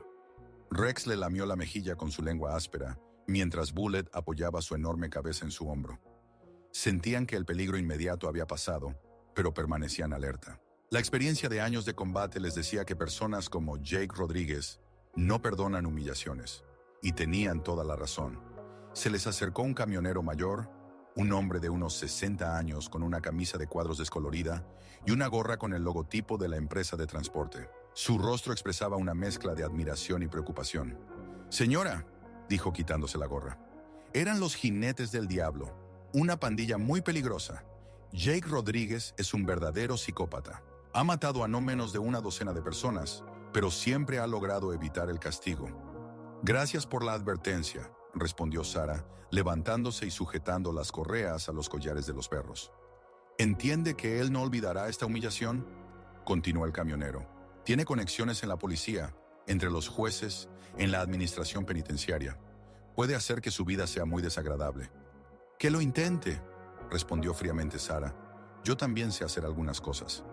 Rex le lamió la mejilla con su lengua áspera, mientras Bullet apoyaba su enorme cabeza en su hombro. Sentían que el peligro inmediato había pasado, pero permanecían alerta. La experiencia de años de combate les decía que personas como Jake Rodríguez no perdonan humillaciones, y tenían toda la razón. Se les acercó un camionero mayor, un hombre de unos 60 años con una camisa de cuadros descolorida y una gorra con el logotipo de la empresa de transporte. Su rostro expresaba una mezcla de admiración y preocupación. «Señora», dijo quitándose la gorra, «eran los jinetes del diablo, una pandilla muy peligrosa. Jake Rodríguez es un verdadero psicópata. Ha matado a no menos de una docena de personas, pero siempre ha logrado evitar el castigo». «Gracias por la advertencia», respondió Sara, levantándose y sujetando las correas a los collares de los perros. «¿Entiende que él no olvidará esta humillación?», continuó el camionero. «Tiene conexiones en la policía, entre los jueces, en la administración penitenciaria. Puede hacer que su vida sea muy desagradable». «Que lo intente», respondió fríamente Sara. «Yo también sé hacer algunas cosas».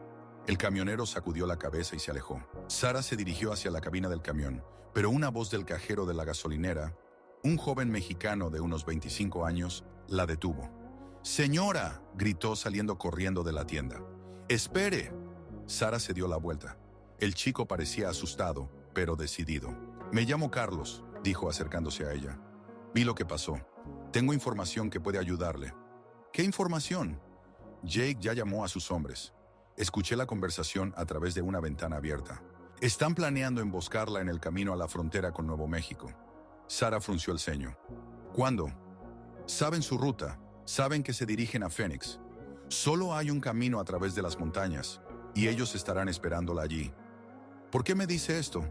El camionero sacudió la cabeza y se alejó. Sara se dirigió hacia la cabina del camión, pero una voz del cajero de la gasolinera, un joven mexicano de unos 25 años, la detuvo. «¡Señora!», gritó saliendo corriendo de la tienda. «¡Espere!». Sara se dio la vuelta. El chico parecía asustado, pero decidido. «Me llamo Carlos», dijo acercándose a ella. «Vi lo que pasó. Tengo información que puede ayudarle». «¿Qué información?». «Jake ya llamó a sus hombres. Escuché la conversación a través de una ventana abierta. Están planeando emboscarla en el camino a la frontera con Nuevo México». Sara frunció el ceño. «¿Cuándo?». Saben su ruta, saben que se dirigen a Phoenix. Solo hay un camino a través de las montañas, y ellos estarán esperándola allí. ¿Por qué me dice esto?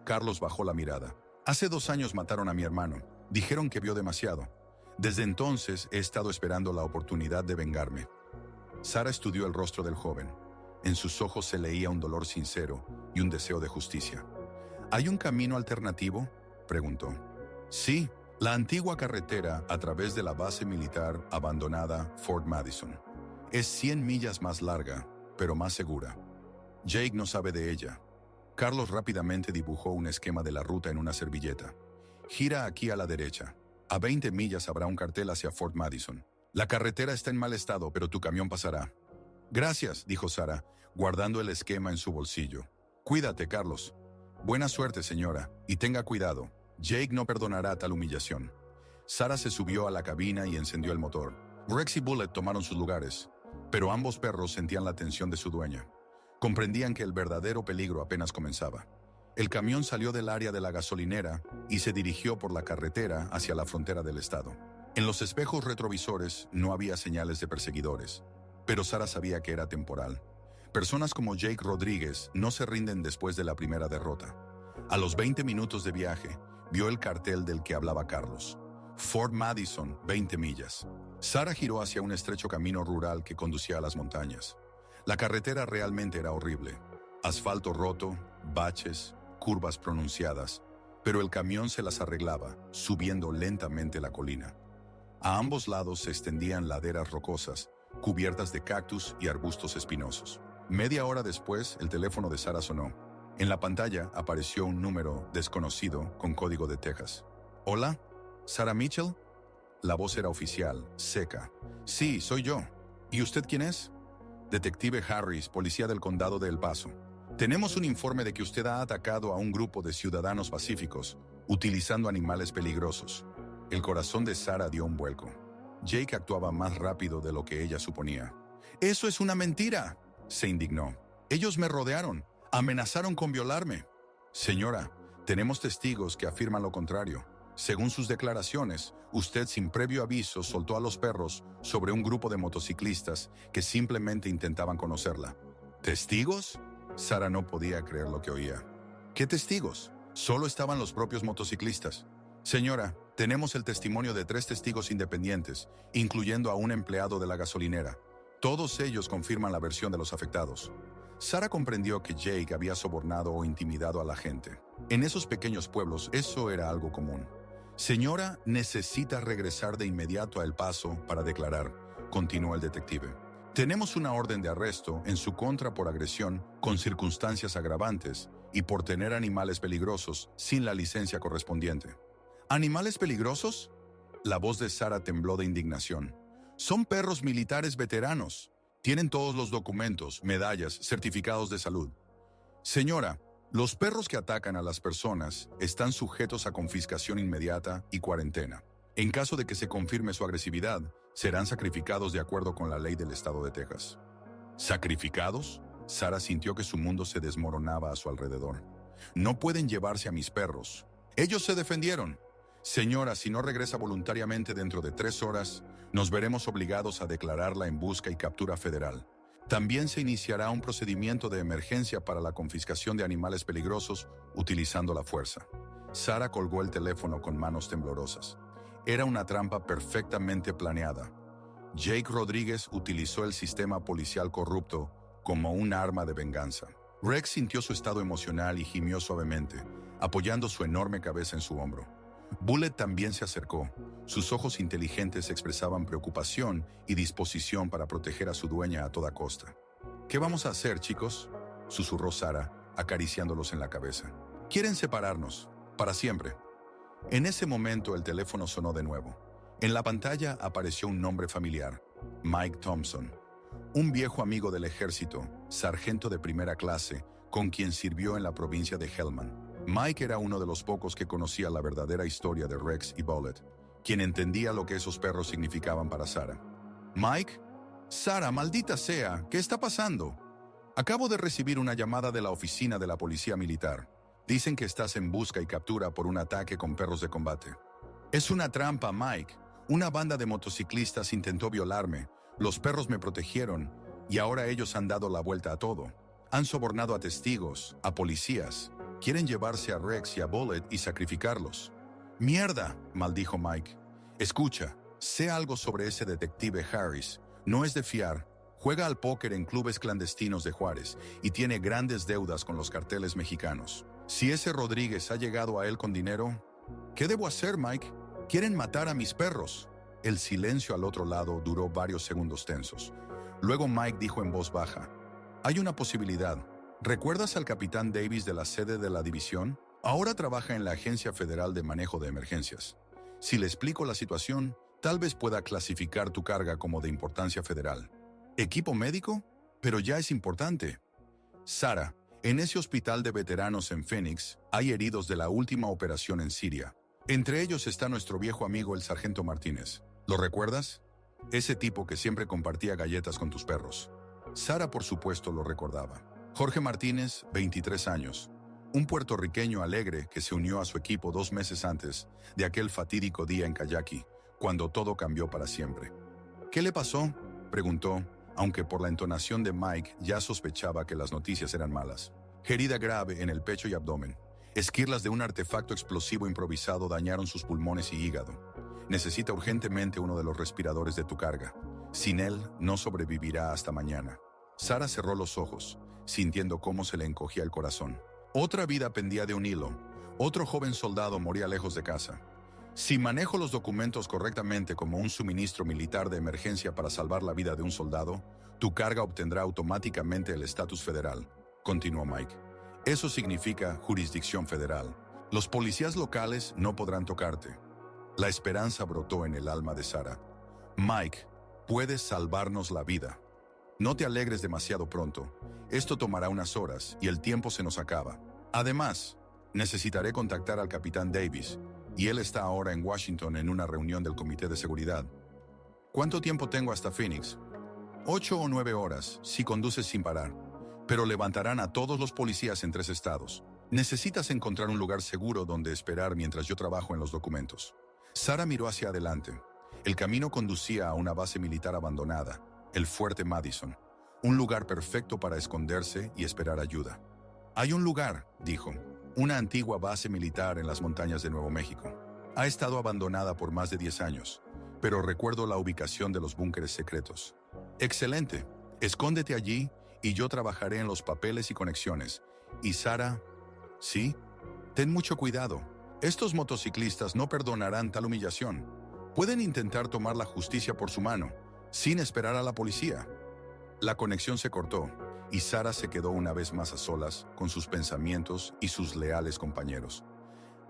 Carlos bajó la mirada. Hace 2 años mataron a mi hermano. Dijeron que vio demasiado. Desde entonces he estado esperando la oportunidad de vengarme. Sara estudió el rostro del joven. En sus ojos se leía un dolor sincero y un deseo de justicia. ¿Hay un camino alternativo?, preguntó. Sí, la antigua carretera a través de la base militar abandonada Fort Madison. Es 100 millas más larga, pero más segura. Jake no sabe de ella. Carlos rápidamente dibujó un esquema de la ruta en una servilleta. Gira aquí a la derecha. A 20 millas habrá un cartel hacia Fort Madison. La carretera está en mal estado, pero tu camión pasará. Gracias, dijo Sara, guardando el esquema en su bolsillo. Cuídate, Carlos. Buena suerte, señora, y tenga cuidado. Jake no perdonará tal humillación. Sara se subió a la cabina y encendió el motor. Rex y Bullet tomaron sus lugares, pero ambos perros sentían la tensión de su dueña. Comprendían que el verdadero peligro apenas comenzaba. El camión salió del área de la gasolinera y se dirigió por la carretera hacia la frontera del estado. En los espejos retrovisores no había señales de perseguidores, pero Sara sabía que era temporal. Personas como Jake Rodríguez no se rinden después de la primera derrota. A los 20 minutos de viaje, vio el cartel del que hablaba Carlos. Fort Madison, 20 millas. Sara giró hacia un estrecho camino rural que conducía a las montañas. La carretera realmente era horrible. Asfalto roto, baches, curvas pronunciadas, pero el camión se las arreglaba, subiendo lentamente la colina. A ambos lados se extendían laderas rocosas, cubiertas de cactus y arbustos espinosos. Media hora después, el teléfono de Sara sonó. En la pantalla apareció un número desconocido con código de Texas. ¿Hola? ¿Sara Mitchell? La voz era oficial, seca. Sí, soy yo. ¿Y usted quién es? Detective Harris, policía del condado de El Paso. Tenemos un informe de que usted ha atacado a un grupo de ciudadanos pacíficos, utilizando animales peligrosos. El corazón de Sara dio un vuelco. Jake actuaba más rápido de lo que ella suponía. ¡Eso es una mentira!, se indignó. Ellos me rodearon, amenazaron con violarme. Señora, tenemos testigos que afirman lo contrario. Según sus declaraciones, usted sin previo aviso soltó a los perros sobre un grupo de motociclistas que simplemente intentaban conocerla. ¿Testigos? Sara no podía creer lo que oía. ¿Qué testigos? Solo estaban los propios motociclistas. Señora, tenemos el testimonio de 3 testigos independientes, incluyendo a un empleado de la gasolinera. Todos ellos confirman la versión de los afectados. Sara comprendió que Jake había sobornado o intimidado a la gente. En esos pequeños pueblos eso era algo común. Señora, necesita regresar de inmediato a El Paso para declarar, continuó el detective. Tenemos una orden de arresto en su contra por agresión con circunstancias agravantes y por tener animales peligrosos sin la licencia correspondiente. ¿Animales peligrosos? La voz de Sara tembló de indignación. Son perros militares veteranos. Tienen todos los documentos, medallas, certificados de salud. Señora, los perros que atacan a las personas están sujetos a confiscación inmediata y cuarentena. En caso de que se confirme su agresividad, serán sacrificados de acuerdo con la ley del estado de Texas. ¿Sacrificados? Sara sintió que su mundo se desmoronaba a su alrededor. No pueden llevarse a mis perros. Ellos se defendieron. Señora, si no regresa voluntariamente dentro de 3 horas, nos veremos obligados a declararla en busca y captura federal. También se iniciará un procedimiento de emergencia para la confiscación de animales peligrosos utilizando la fuerza. Sara colgó el teléfono con manos temblorosas. Era una trampa perfectamente planeada. Jake Rodríguez utilizó el sistema policial corrupto como un arma de venganza. Rex sintió su estado emocional y gimió suavemente, apoyando su enorme cabeza en su hombro. Bullet también se acercó. Sus ojos inteligentes expresaban preocupación y disposición para proteger a su dueña a toda costa. ¿Qué vamos a hacer, chicos?, susurró Sara, acariciándolos en la cabeza. Quieren separarnos, para siempre. En ese momento el teléfono sonó de nuevo. En la pantalla apareció un nombre familiar, Mike Thompson, un viejo amigo del ejército, sargento de primera clase, con quien sirvió en la provincia de Hellman. Mike era uno de los pocos que conocía la verdadera historia de Rex y Bullet, quien entendía lo que esos perros significaban para Sara. «Mike, Sara, maldita sea, ¿qué está pasando? Acabo de recibir una llamada de la oficina de la policía militar. Dicen que estás en busca y captura por un ataque con perros de combate». «Es una trampa, Mike. Una banda de motociclistas intentó violarme, los perros me protegieron y ahora ellos han dado la vuelta a todo. Han sobornado a testigos, a policías. Quieren llevarse a Rex y a Bullet y sacrificarlos. ¡Mierda!, maldijo Mike. Escucha, sé algo sobre ese detective Harris. No es de fiar. Juega al póker en clubes clandestinos de Juárez y tiene grandes deudas con los carteles mexicanos. Si ese Rodríguez ha llegado a él con dinero, ¿qué debo hacer, Mike? Quieren matar a mis perros. El silencio al otro lado duró varios segundos tensos. Luego Mike dijo en voz baja: hay una posibilidad. ¿Recuerdas al capitán Davis de la sede de la división? Ahora trabaja en la Agencia Federal de Manejo de Emergencias. Si le explico la situación, tal vez pueda clasificar tu carga como de importancia federal. ¿Equipo médico? Pero ya es importante. Sara, en ese hospital de veteranos en Phoenix, hay heridos de la última operación en Siria. Entre ellos está nuestro viejo amigo el sargento Martínez. ¿Lo recuerdas? Ese tipo que siempre compartía galletas con tus perros. Sara, por supuesto, lo recordaba. Jorge Martínez, 23 años. Un puertorriqueño alegre que se unió a su equipo 2 meses antes de aquel fatídico día en Kayaki, cuando todo cambió para siempre. ¿Qué le pasó?, preguntó, aunque por la entonación de Mike ya sospechaba que las noticias eran malas. Herida grave en el pecho y abdomen. Esquirlas de un artefacto explosivo improvisado dañaron sus pulmones y hígado. Necesita urgentemente uno de los respiradores de tu carga. Sin él, no sobrevivirá hasta mañana. Sara cerró los ojos, sintiendo cómo se le encogía el corazón. Otra vida pendía de un hilo. Otro joven soldado moría lejos de casa. Si manejo los documentos correctamente como un suministro militar de emergencia para salvar la vida de un soldado, tu carga obtendrá automáticamente el estatus federal, continuó Mike. Eso significa jurisdicción federal. Los policías locales no podrán tocarte. La esperanza brotó en el alma de Sara. Mike, puedes salvarnos la vida. No te alegres demasiado pronto. Esto tomará unas horas y el tiempo se nos acaba. Además, necesitaré contactar al capitán Davis, y él está ahora en Washington en una reunión del Comité de Seguridad. ¿Cuánto tiempo tengo hasta Phoenix? 8 o 9 horas, si conduces sin parar. Pero levantarán a todos los policías en 3 estados. Necesitas encontrar un lugar seguro donde esperar mientras yo trabajo en los documentos. Sara miró hacia adelante. El camino conducía a una base militar abandonada, el Fuerte Madison, un lugar perfecto para esconderse y esperar ayuda. Hay un lugar, dijo, una antigua base militar en las montañas de Nuevo México. Ha estado abandonada por más de 10 años, pero recuerdo la ubicación de los búnkeres secretos. Excelente, escóndete allí y yo trabajaré en los papeles y conexiones. Y Sara, sí, ten mucho cuidado. Estos motociclistas no perdonarán tal humillación. Pueden intentar tomar la justicia por su mano, sin esperar a la policía. La conexión se cortó, y Sara se quedó una vez más a solas con sus pensamientos y sus leales compañeros.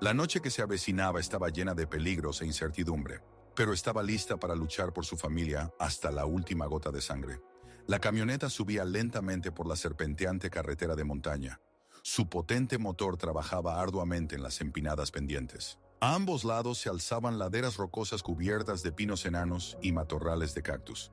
La noche que se avecinaba estaba llena de peligros e incertidumbre, pero estaba lista para luchar por su familia hasta la última gota de sangre. La camioneta subía lentamente por la serpenteante carretera de montaña. Su potente motor trabajaba arduamente en las empinadas pendientes. A ambos lados se alzaban laderas rocosas cubiertas de pinos enanos y matorrales de cactus.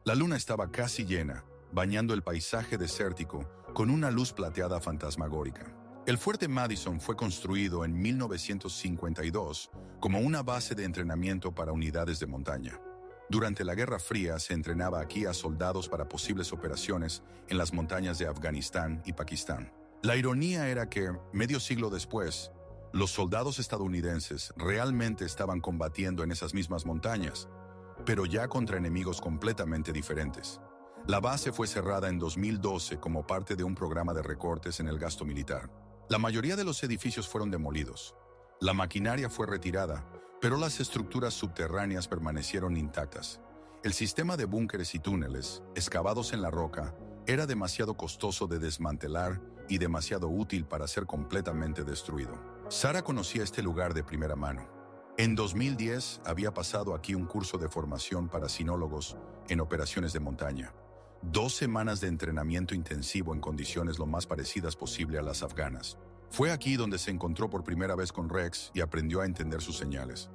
La luna estaba casi llena, bañando el paisaje desértico con una luz plateada fantasmagórica. El Fuerte Madison fue construido en 1952 como una base de entrenamiento para unidades de montaña. Durante la Guerra Fría se entrenaba aquí a soldados para posibles operaciones en las montañas de Afganistán y Pakistán. La ironía era que, medio siglo después, los soldados estadounidenses realmente estaban combatiendo en esas mismas montañas, pero ya contra enemigos completamente diferentes. La base fue cerrada en 2012 como parte de un programa de recortes en el gasto militar. La mayoría de los edificios fueron demolidos. La maquinaria fue retirada, pero las estructuras subterráneas permanecieron intactas. El sistema de búnkeres y túneles, excavados en la roca, era demasiado costoso de desmantelar y demasiado útil para ser completamente destruido. Sara conocía este lugar de primera mano. En 2010 había pasado aquí un curso de formación para sinólogos en operaciones de montaña. 2 semanas de entrenamiento intensivo en condiciones lo más parecidas posible a las afganas. Fue aquí donde se encontró por primera vez con Rex y aprendió a entender sus señales.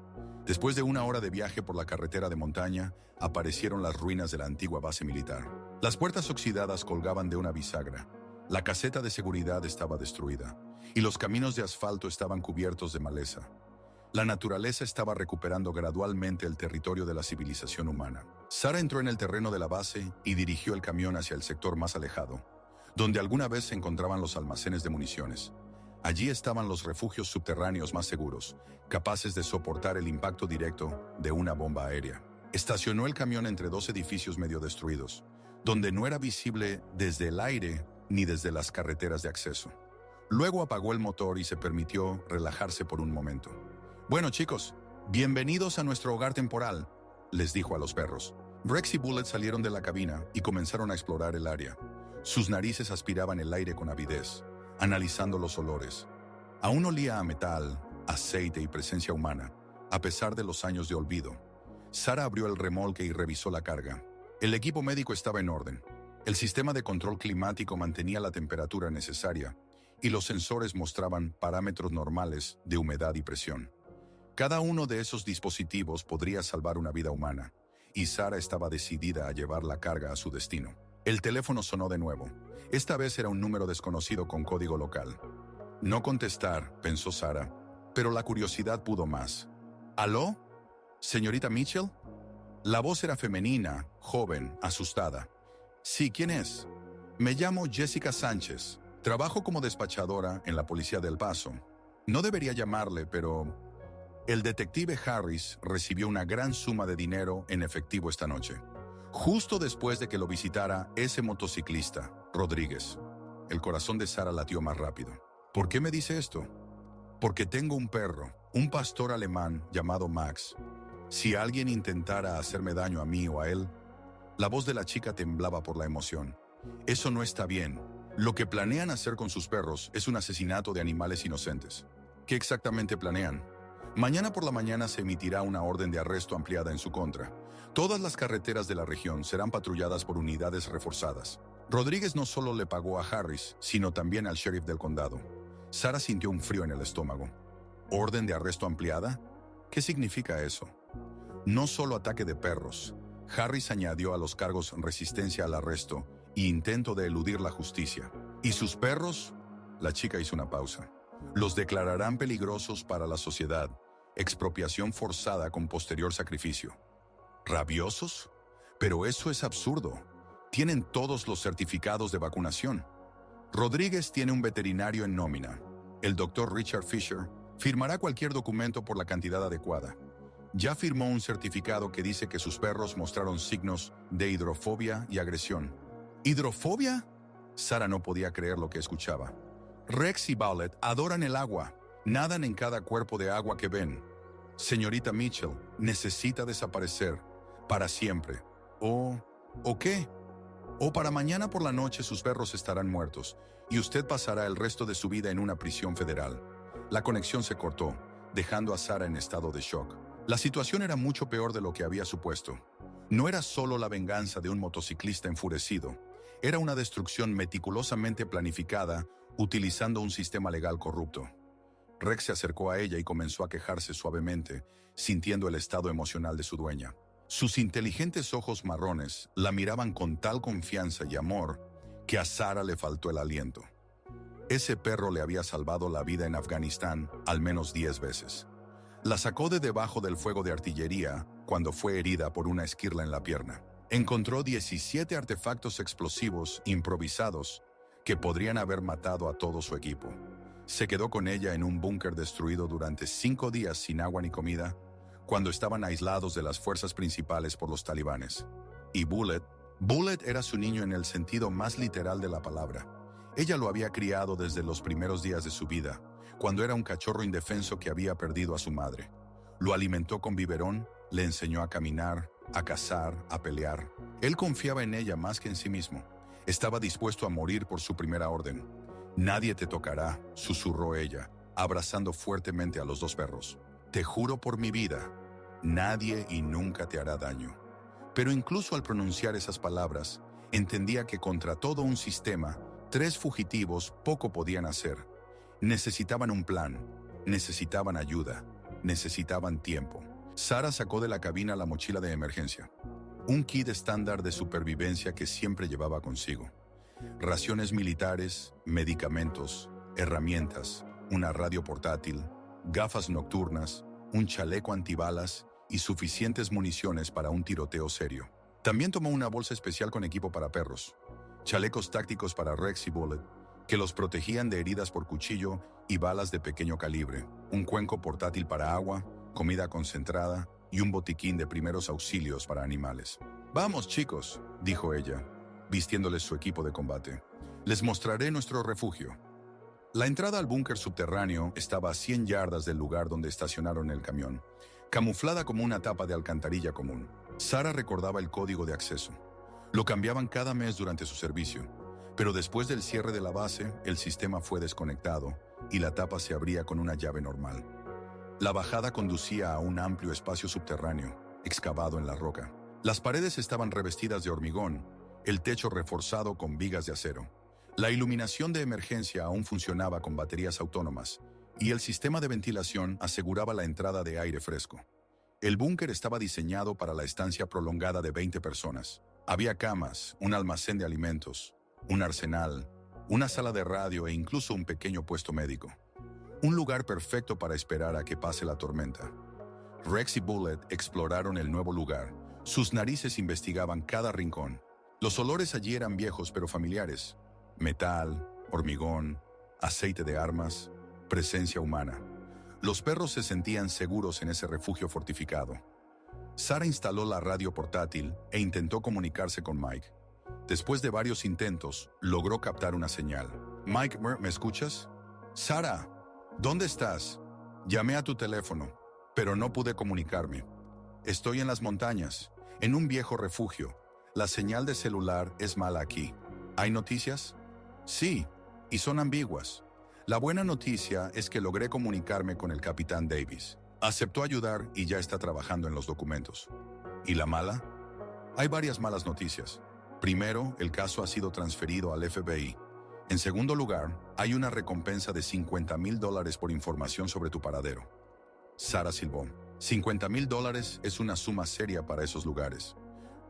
Después de 1 hora de viaje por la carretera de montaña, aparecieron las ruinas de la antigua base militar. Las puertas oxidadas colgaban de una bisagra. La caseta de seguridad estaba destruida, y los caminos de asfalto estaban cubiertos de maleza. La naturaleza estaba recuperando gradualmente el territorio de la civilización humana. Sarah entró en el terreno de la base y dirigió el camión hacia el sector más alejado, donde alguna vez se encontraban los almacenes de municiones. Allí estaban los refugios subterráneos más seguros, capaces de soportar el impacto directo de una bomba aérea. Estacionó el camión entre dos edificios medio destruidos, donde no era visible desde el aire ni desde las carreteras de acceso. Luego apagó el motor y se permitió relajarse por un momento. «Bueno, chicos, bienvenidos a nuestro hogar temporal», les dijo a los perros. Rex y Bullet salieron de la cabina y comenzaron a explorar el área. Sus narices aspiraban el aire con avidez, analizando los olores. Aún olía a metal, aceite y presencia humana, a pesar de los años de olvido. Sarah abrió el remolque y revisó la carga. El equipo médico estaba en orden. El sistema de control climático mantenía la temperatura necesaria y los sensores mostraban parámetros normales de humedad y presión. Cada uno de esos dispositivos podría salvar una vida humana, y Sarah estaba decidida a llevar la carga a su destino. El teléfono sonó de nuevo. Esta vez era un número desconocido con código local. No contestar, pensó Sarah, pero la curiosidad pudo más. ¿Aló? ¿Señorita Mitchell? La voz era femenina, joven, asustada. Sí, ¿quién es? Me llamo Jessica Sánchez. Trabajo como despachadora en la policía de El Paso. No debería llamarle, pero... El detective Harris recibió una gran suma de dinero en efectivo esta noche, justo después de que lo visitara ese motociclista, Rodríguez. El corazón de Sarah latió más rápido. ¿Por qué me dice esto? Porque tengo un perro, un pastor alemán llamado Max. Si alguien intentara hacerme daño a mí o a él... La voz de la chica temblaba por la emoción. Eso no está bien. Lo que planean hacer con sus perros es un asesinato de animales inocentes. ¿Qué exactamente planean? Mañana por la mañana se emitirá una orden de arresto ampliada en su contra. Todas las carreteras de la región serán patrulladas por unidades reforzadas. Rodríguez no solo le pagó a Harris, sino también al sheriff del condado. Sarah sintió un frío en el estómago. ¿Orden de arresto ampliada? ¿Qué significa eso? No solo ataque de perros. Harris añadió a los cargos resistencia al arresto e intento de eludir la justicia. ¿Y sus perros? La chica hizo una pausa. Los declararán peligrosos para la sociedad. Expropiación forzada con posterior sacrificio. ¿Rabiosos? Pero eso es absurdo. Tienen todos los certificados de vacunación. Rodríguez tiene un veterinario en nómina. El doctor Richard Fisher firmará cualquier documento por la cantidad adecuada. Ya firmó un certificado que dice que sus perros mostraron signos de hidrofobia y agresión. ¿Hidrofobia? Sarah no podía creer lo que escuchaba. Rex y Bullet adoran el agua. Nadan en cada cuerpo de agua que ven. Señorita Mitchell necesita desaparecer para siempre. ¿O qué? O para mañana por la noche sus perros estarán muertos y usted pasará el resto de su vida en una prisión federal. La conexión se cortó, dejando a Sarah en estado de shock. La situación era mucho peor de lo que había supuesto. No era solo la venganza de un motociclista enfurecido. Era una destrucción meticulosamente planificada utilizando un sistema legal corrupto. Rex se acercó a ella y comenzó a quejarse suavemente, sintiendo el estado emocional de su dueña. Sus inteligentes ojos marrones la miraban con tal confianza y amor que a Sarah le faltó el aliento. Ese perro le había salvado la vida en Afganistán al menos 10 veces. La sacó de debajo del fuego de artillería cuando fue herida por una esquirla en la pierna. Encontró 17 artefactos explosivos improvisados que podrían haber matado a todo su equipo. Se quedó con ella en un búnker destruido durante 5 días sin agua ni comida, cuando estaban aislados de las fuerzas principales por los talibanes. Y Bullet era su niño en el sentido más literal de la palabra. Ella lo había criado desde los primeros días de su vida, cuando era un cachorro indefenso que había perdido a su madre. Lo alimentó con biberón, le enseñó a caminar, a cazar, a pelear. Él confiaba en ella más que en sí mismo. Estaba dispuesto a morir por su primera orden. «Nadie te tocará», susurró ella, abrazando fuertemente a los 2 perros. «Te juro por mi vida, nadie y nunca te hará daño». Pero incluso al pronunciar esas palabras, entendía que contra todo un sistema, 3 fugitivos poco podían hacer. Necesitaban un plan, necesitaban ayuda, necesitaban tiempo. Sarah sacó de la cabina la mochila de emergencia. Un kit estándar de supervivencia que siempre llevaba consigo. Raciones militares, medicamentos, herramientas, una radio portátil, gafas nocturnas un chaleco antibalas y suficientes municiones para un tiroteo serio. También tomó una bolsa especial con equipo para perros, chalecos tácticos para Rex y Bullet, que los protegían de heridas por cuchillo y balas de pequeño calibre, un cuenco portátil para agua, comida concentrada y un botiquín de primeros auxilios para animales. «Vamos, chicos», dijo ella, vistiéndoles su equipo de combate. «Les mostraré nuestro refugio». La entrada al búnker subterráneo estaba a 100 yardas del lugar donde estacionaron el camión, camuflada como una tapa de alcantarilla común. Sarah recordaba el código de acceso. Lo cambiaban cada mes durante su servicio, pero después del cierre de la base, el sistema fue desconectado y la tapa se abría con una llave normal. La bajada conducía a un amplio espacio subterráneo, excavado en la roca. Las paredes estaban revestidas de hormigón, el techo reforzado con vigas de acero. La iluminación de emergencia aún funcionaba con baterías autónomas, y el sistema de ventilación aseguraba la entrada de aire fresco. El búnker estaba diseñado para la estancia prolongada de 20 personas. Había camas, un almacén de alimentos, un arsenal, una sala de radio e incluso un pequeño puesto médico. Un lugar perfecto para esperar a que pase la tormenta. Rex y Bullet exploraron el nuevo lugar. Sus narices investigaban cada rincón. Los olores allí eran viejos pero familiares. Metal, hormigón, aceite de armas, presencia humana. Los perros se sentían seguros en ese refugio fortificado. Sarah instaló la radio portátil e intentó comunicarse con Mike. Después de varios intentos, logró captar una señal. «Mike, ¿me escuchas?» «Sarah, ¿dónde estás?» «Llamé a tu teléfono, pero no pude comunicarme. Estoy en las montañas, en un viejo refugio. La señal de celular es mala aquí. ¿Hay noticias?» «Sí, y son ambiguas. La buena noticia es que logré comunicarme con el capitán Davis. Aceptó ayudar y ya está trabajando en los documentos». ¿Y la mala? Hay varias malas noticias. Primero, el caso ha sido transferido al FBI. En segundo lugar, hay una recompensa de $50,000 por información sobre tu paradero. Sarah silbó. $50,000 es una suma seria para esos lugares.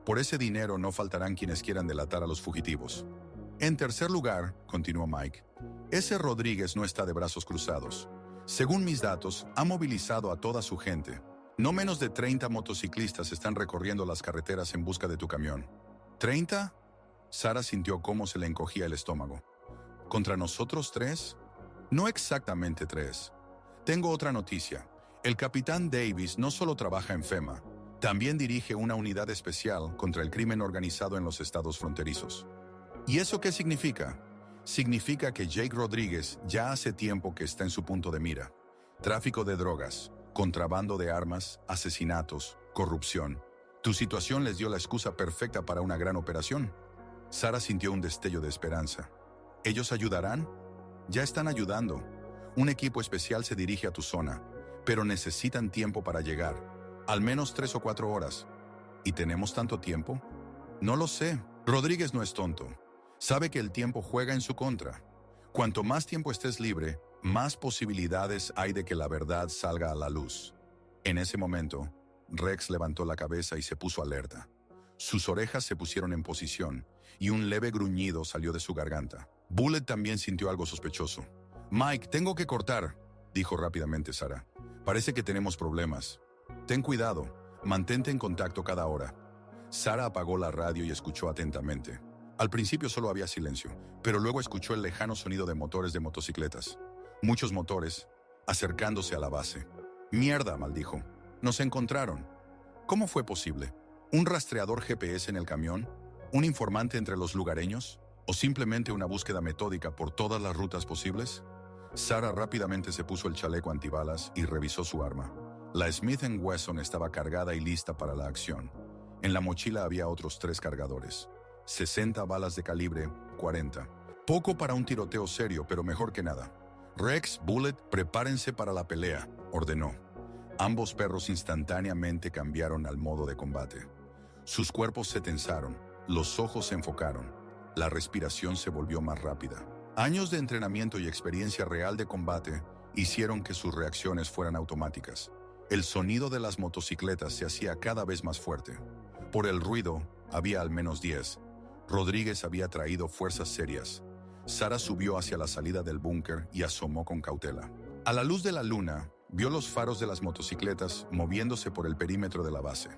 Por ese dinero no faltarán quienes quieran delatar a los fugitivos. En tercer lugar, continuó Mike, ese Rodríguez no está de brazos cruzados. Según mis datos, ha movilizado a toda su gente. No menos de 30 motociclistas están recorriendo las carreteras en busca de tu camión. ¿30? Sarah sintió cómo se le encogía el estómago. ¿Contra nosotros 3? No exactamente 3. Tengo otra noticia. El capitán Davis no solo trabaja en FEMA, también dirige una unidad especial contra el crimen organizado en los estados fronterizos. ¿Y eso qué significa? Significa que Jake Rodríguez ya hace tiempo que está en su punto de mira. Tráfico de drogas, contrabando de armas, asesinatos, corrupción. Tu situación les dio la excusa perfecta para una gran operación. Sarah sintió un destello de esperanza. ¿Ellos ayudarán? Ya están ayudando. Un equipo especial se dirige a tu zona, pero necesitan tiempo para llegar. Al menos 3 o 4 horas. ¿Y tenemos tanto tiempo? No lo sé. Rodríguez no es tonto. Sabe que el tiempo juega en su contra. Cuanto más tiempo estés libre, más posibilidades hay de que la verdad salga a la luz. En ese momento, Rex levantó la cabeza y se puso alerta. Sus orejas se pusieron en posición y un leve gruñido salió de su garganta. Bullet también sintió algo sospechoso. «Mike, tengo que cortar», dijo rápidamente Sarah. «Parece que tenemos problemas. Ten cuidado, mantente en contacto cada hora». Sarah apagó la radio y escuchó atentamente. Al principio solo había silencio, pero luego escuchó el lejano sonido de motores de motocicletas. Muchos motores, acercándose a la base. «Mierda», maldijo. «Nos encontraron». ¿Cómo fue posible? ¿Un rastreador GPS en el camión? ¿Un informante entre los lugareños? ¿O simplemente una búsqueda metódica por todas las rutas posibles? Sarah rápidamente se puso el chaleco antibalas y revisó su arma. La Smith & Wesson estaba cargada y lista para la acción. En la mochila había otros 3 cargadores. 60 balas de calibre 40. Poco para un tiroteo serio, pero mejor que nada. «Rex, Bullet, prepárense para la pelea», ordenó. Ambos perros instantáneamente cambiaron al modo de combate. Sus cuerpos se tensaron, los ojos se enfocaron, la respiración se volvió más rápida. Años de entrenamiento y experiencia real de combate hicieron que sus reacciones fueran automáticas. El sonido de las motocicletas se hacía cada vez más fuerte. Por el ruido, había al menos 10. Rodríguez había traído fuerzas serias. Sarah subió hacia la salida del búnker y asomó con cautela. A la luz de la luna, vio los faros de las motocicletas moviéndose por el perímetro de la base.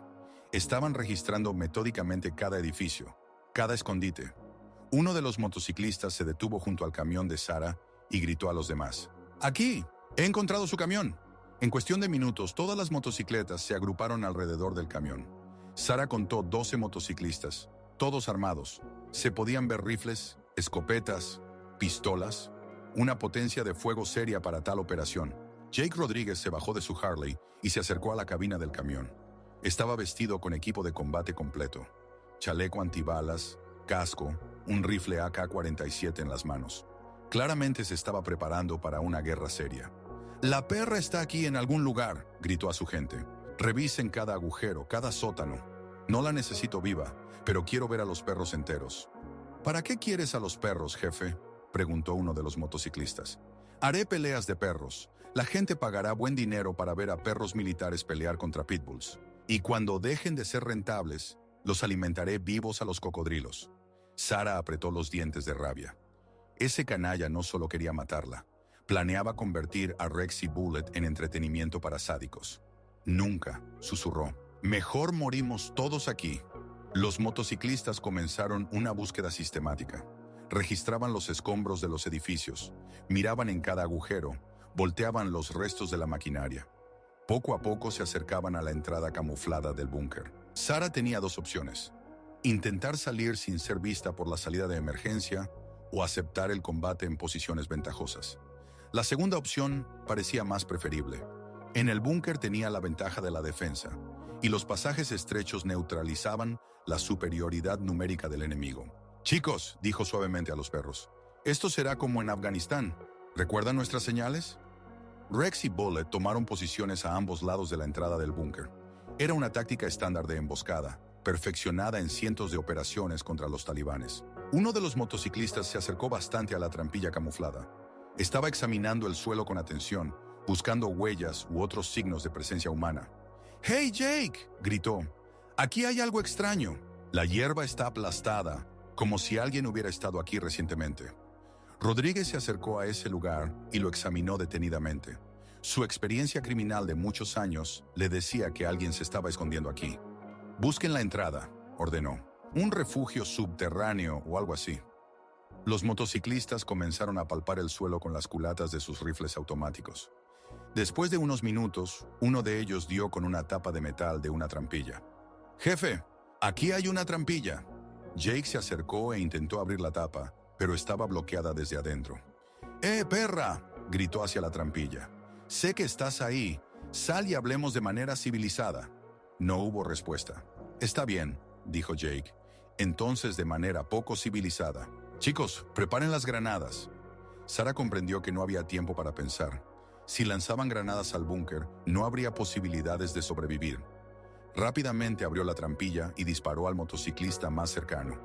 Estaban registrando metódicamente cada edificio, cada escondite. Uno de los motociclistas se detuvo junto al camión de Sarah y gritó a los demás: «¡Aquí! ¡He encontrado su camión!». En cuestión de minutos, todas las motocicletas se agruparon alrededor del camión. Sarah contó 12 motociclistas, todos armados. Se podían ver rifles, escopetas, pistolas, una potencia de fuego seria para tal operación. Jake Rodríguez se bajó de su Harley y se acercó a la cabina del camión. Estaba vestido con equipo de combate completo: chaleco antibalas, casco, un rifle AK-47 en las manos. Claramente se estaba preparando para una guerra seria. «La perra está aquí en algún lugar», gritó a su gente. «Revisen cada agujero, cada sótano. No la necesito viva, pero quiero ver a los perros enteros». «¿Para qué quieres a los perros, jefe?», preguntó uno de los motociclistas. «Haré peleas de perros. La gente pagará buen dinero para ver a perros militares pelear contra pitbulls. Y cuando dejen de ser rentables, los alimentaré vivos a los cocodrilos». Sarah apretó los dientes de rabia. Ese canalla no solo quería matarla, planeaba convertir a Rex y Bullet en entretenimiento para sádicos. «Nunca», susurró. «Mejor morimos todos aquí». Los motociclistas comenzaron una búsqueda sistemática. Registraban los escombros de los edificios, miraban en cada agujero, volteaban los restos de la maquinaria. Poco a poco se acercaban a la entrada camuflada del búnker. Sarah tenía dos opciones: intentar salir sin ser vista por la salida de emergencia o aceptar el combate en posiciones ventajosas. La segunda opción parecía más preferible. En el búnker tenía la ventaja de la defensa, y los pasajes estrechos neutralizaban la superioridad numérica del enemigo. «Chicos», dijo suavemente a los perros, «esto será como en Afganistán. ¿Recuerdan nuestras señales?». Rex y Bullet tomaron posiciones a ambos lados de la entrada del búnker. Era una táctica estándar de emboscada, perfeccionada en cientos de operaciones contra los talibanes. Uno de los motociclistas se acercó bastante a la trampilla camuflada. Estaba examinando el suelo con atención, buscando huellas u otros signos de presencia humana. «¡Hey, Jake!», gritó. «Aquí hay algo extraño. La hierba está aplastada, como si alguien hubiera estado aquí recientemente». Rodríguez se acercó a ese lugar y lo examinó detenidamente. Su experiencia criminal de muchos años le decía que alguien se estaba escondiendo aquí. «Busquen la entrada», ordenó. «Un refugio subterráneo o algo así». Los motociclistas comenzaron a palpar el suelo con las culatas de sus rifles automáticos. Después de unos minutos, uno de ellos dio con una tapa de metal de una trampilla. «Jefe, aquí hay una trampilla». Jake se acercó e intentó abrir la tapa, pero estaba bloqueada desde adentro. Perra!», gritó hacia la trampilla. «Sé que estás ahí. Sal y hablemos de manera civilizada». No hubo respuesta. «Está bien», dijo Jake. «Entonces de manera poco civilizada. Chicos, preparen las granadas». Sarah comprendió que no había tiempo para pensar. Si lanzaban granadas al búnker, no habría posibilidades de sobrevivir. Rápidamente abrió la trampilla y disparó al motociclista más cercano.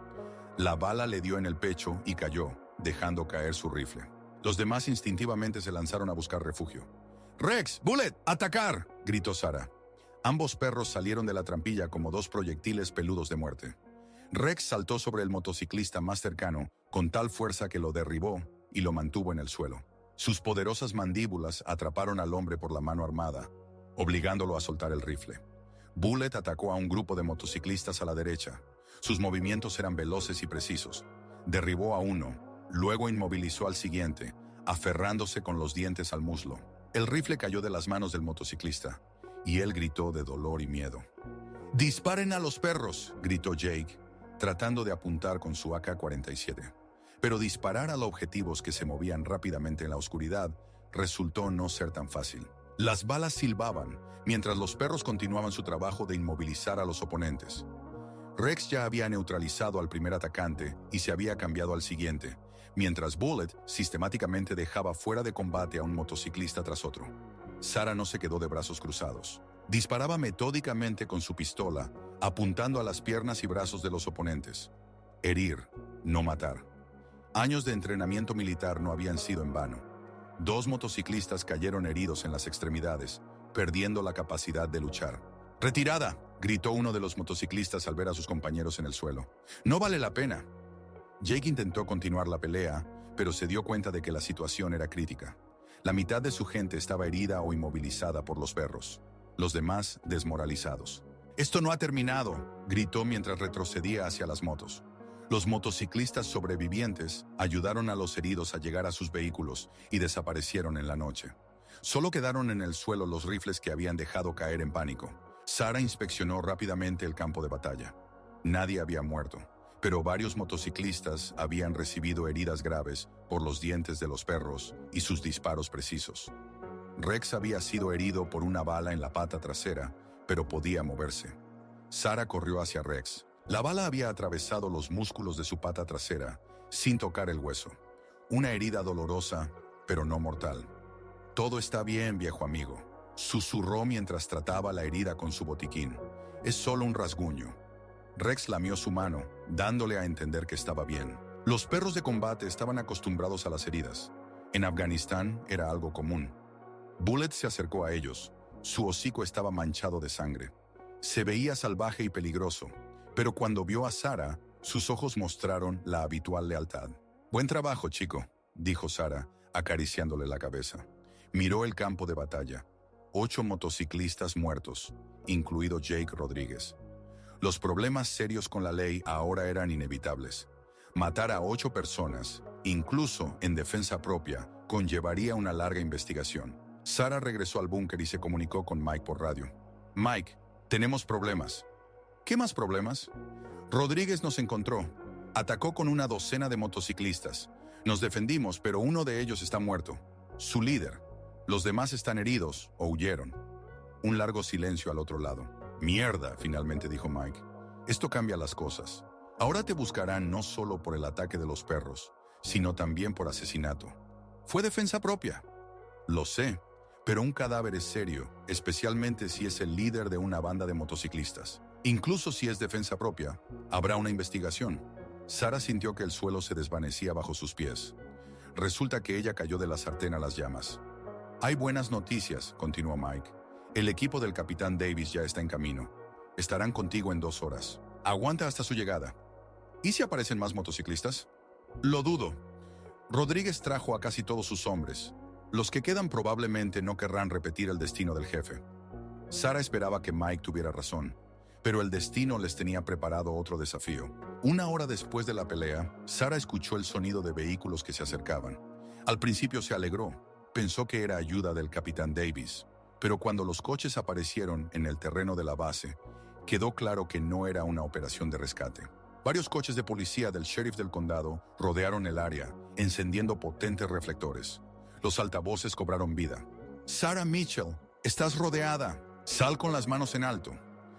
La bala le dio en el pecho y cayó, dejando caer su rifle. Los demás instintivamente se lanzaron a buscar refugio. «Rex, Bullet, atacar», gritó Sarah. Ambos perros salieron de la trampilla como dos proyectiles peludos de muerte. Rex saltó sobre el motociclista más cercano con tal fuerza que lo derribó y lo mantuvo en el suelo. Sus poderosas mandíbulas atraparon al hombre por la mano armada, obligándolo a soltar el rifle. Bullet atacó a un grupo de motociclistas a la derecha. Sus movimientos eran veloces y precisos. Derribó a uno, luego inmovilizó al siguiente, aferrándose con los dientes al muslo. El rifle cayó de las manos del motociclista, y él gritó de dolor y miedo. «¡Disparen a los perros!», gritó Jake, tratando de apuntar con su AK-47. Pero disparar a los objetivos que se movían rápidamente en la oscuridad resultó no ser tan fácil. Las balas silbaban, mientras los perros continuaban su trabajo de inmovilizar a los oponentes. Rex ya había neutralizado al primer atacante y se había cambiado al siguiente, mientras Bullet sistemáticamente dejaba fuera de combate a un motociclista tras otro. Sarah no se quedó de brazos cruzados. Disparaba metódicamente con su pistola, apuntando a las piernas y brazos de los oponentes. Herir, no matar. Años de entrenamiento militar no habían sido en vano. 2 motociclistas cayeron heridos en las extremidades, perdiendo la capacidad de luchar. «¡Retirada!», gritó uno de los motociclistas al ver a sus compañeros en el suelo. «No vale la pena». Jake intentó continuar la pelea, pero se dio cuenta de que la situación era crítica. La mitad de su gente estaba herida o inmovilizada por los perros, los demás desmoralizados. «Esto no ha terminado», gritó mientras retrocedía hacia las motos. Los motociclistas sobrevivientes ayudaron a los heridos a llegar a sus vehículos y desaparecieron en la noche. Solo quedaron en el suelo los rifles que habían dejado caer en pánico. Sarah inspeccionó rápidamente el campo de batalla. Nadie había muerto, pero varios motociclistas habían recibido heridas graves por los dientes de los perros y sus disparos precisos. Rex había sido herido por una bala en la pata trasera, pero podía moverse. Sarah corrió hacia Rex. La bala había atravesado los músculos de su pata trasera, sin tocar el hueso. Una herida dolorosa, pero no mortal. «Todo está bien, viejo amigo», susurró mientras trataba la herida con su botiquín. «Es solo un rasguño». Rex lamió su mano, dándole a entender que estaba bien. Los perros de combate estaban acostumbrados a las heridas. En Afganistán era algo común. Bullet se acercó a ellos. Su hocico estaba manchado de sangre. Se veía salvaje y peligroso, pero cuando vio a Sarah, sus ojos mostraron la habitual lealtad. «Buen trabajo, chico», dijo Sarah, acariciándole la cabeza. Miró el campo de batalla. 8 motociclistas muertos, incluido Jake Rodríguez. Los problemas serios con la ley ahora eran inevitables. Matar a 8 personas, incluso en defensa propia, conllevaría una larga investigación. Sarah regresó al búnker y se comunicó con Mike por radio. «Mike, tenemos problemas». «¿Qué más problemas?» «Rodríguez nos encontró. Atacó con una docena de motociclistas. Nos defendimos, pero uno de ellos está muerto. Su líder. Los demás están heridos o huyeron». Un largo silencio al otro lado. «Mierda», finalmente dijo Mike. «Esto cambia las cosas. Ahora te buscarán no solo por el ataque de los perros, sino también por asesinato». «Fue defensa propia». «Lo sé, pero un cadáver es serio, especialmente si es el líder de una banda de motociclistas. Incluso si es defensa propia, habrá una investigación». Sarah sintió que el suelo se desvanecía bajo sus pies. Resulta que ella cayó de la sartén a las llamas. «Hay buenas noticias», continuó Mike. «El equipo del capitán Davis ya está en camino. Estarán contigo en 2 horas. Aguanta hasta su llegada». «¿Y si aparecen más motociclistas?» «Lo dudo. Rodríguez trajo a casi todos sus hombres. Los que quedan probablemente no querrán repetir el destino del jefe». Sarah esperaba que Mike tuviera razón, pero el destino les tenía preparado otro desafío. 1 hora después de la pelea, Sarah escuchó el sonido de vehículos que se acercaban. Al principio se alegró. Pensó que era ayuda del capitán Davis, pero cuando los coches aparecieron en el terreno de la base, quedó claro que no era una operación de rescate. Varios coches de policía del sheriff del condado rodearon el área, encendiendo potentes reflectores. Los altavoces cobraron vida. «Sarah Mitchell, estás rodeada. Sal con las manos en alto».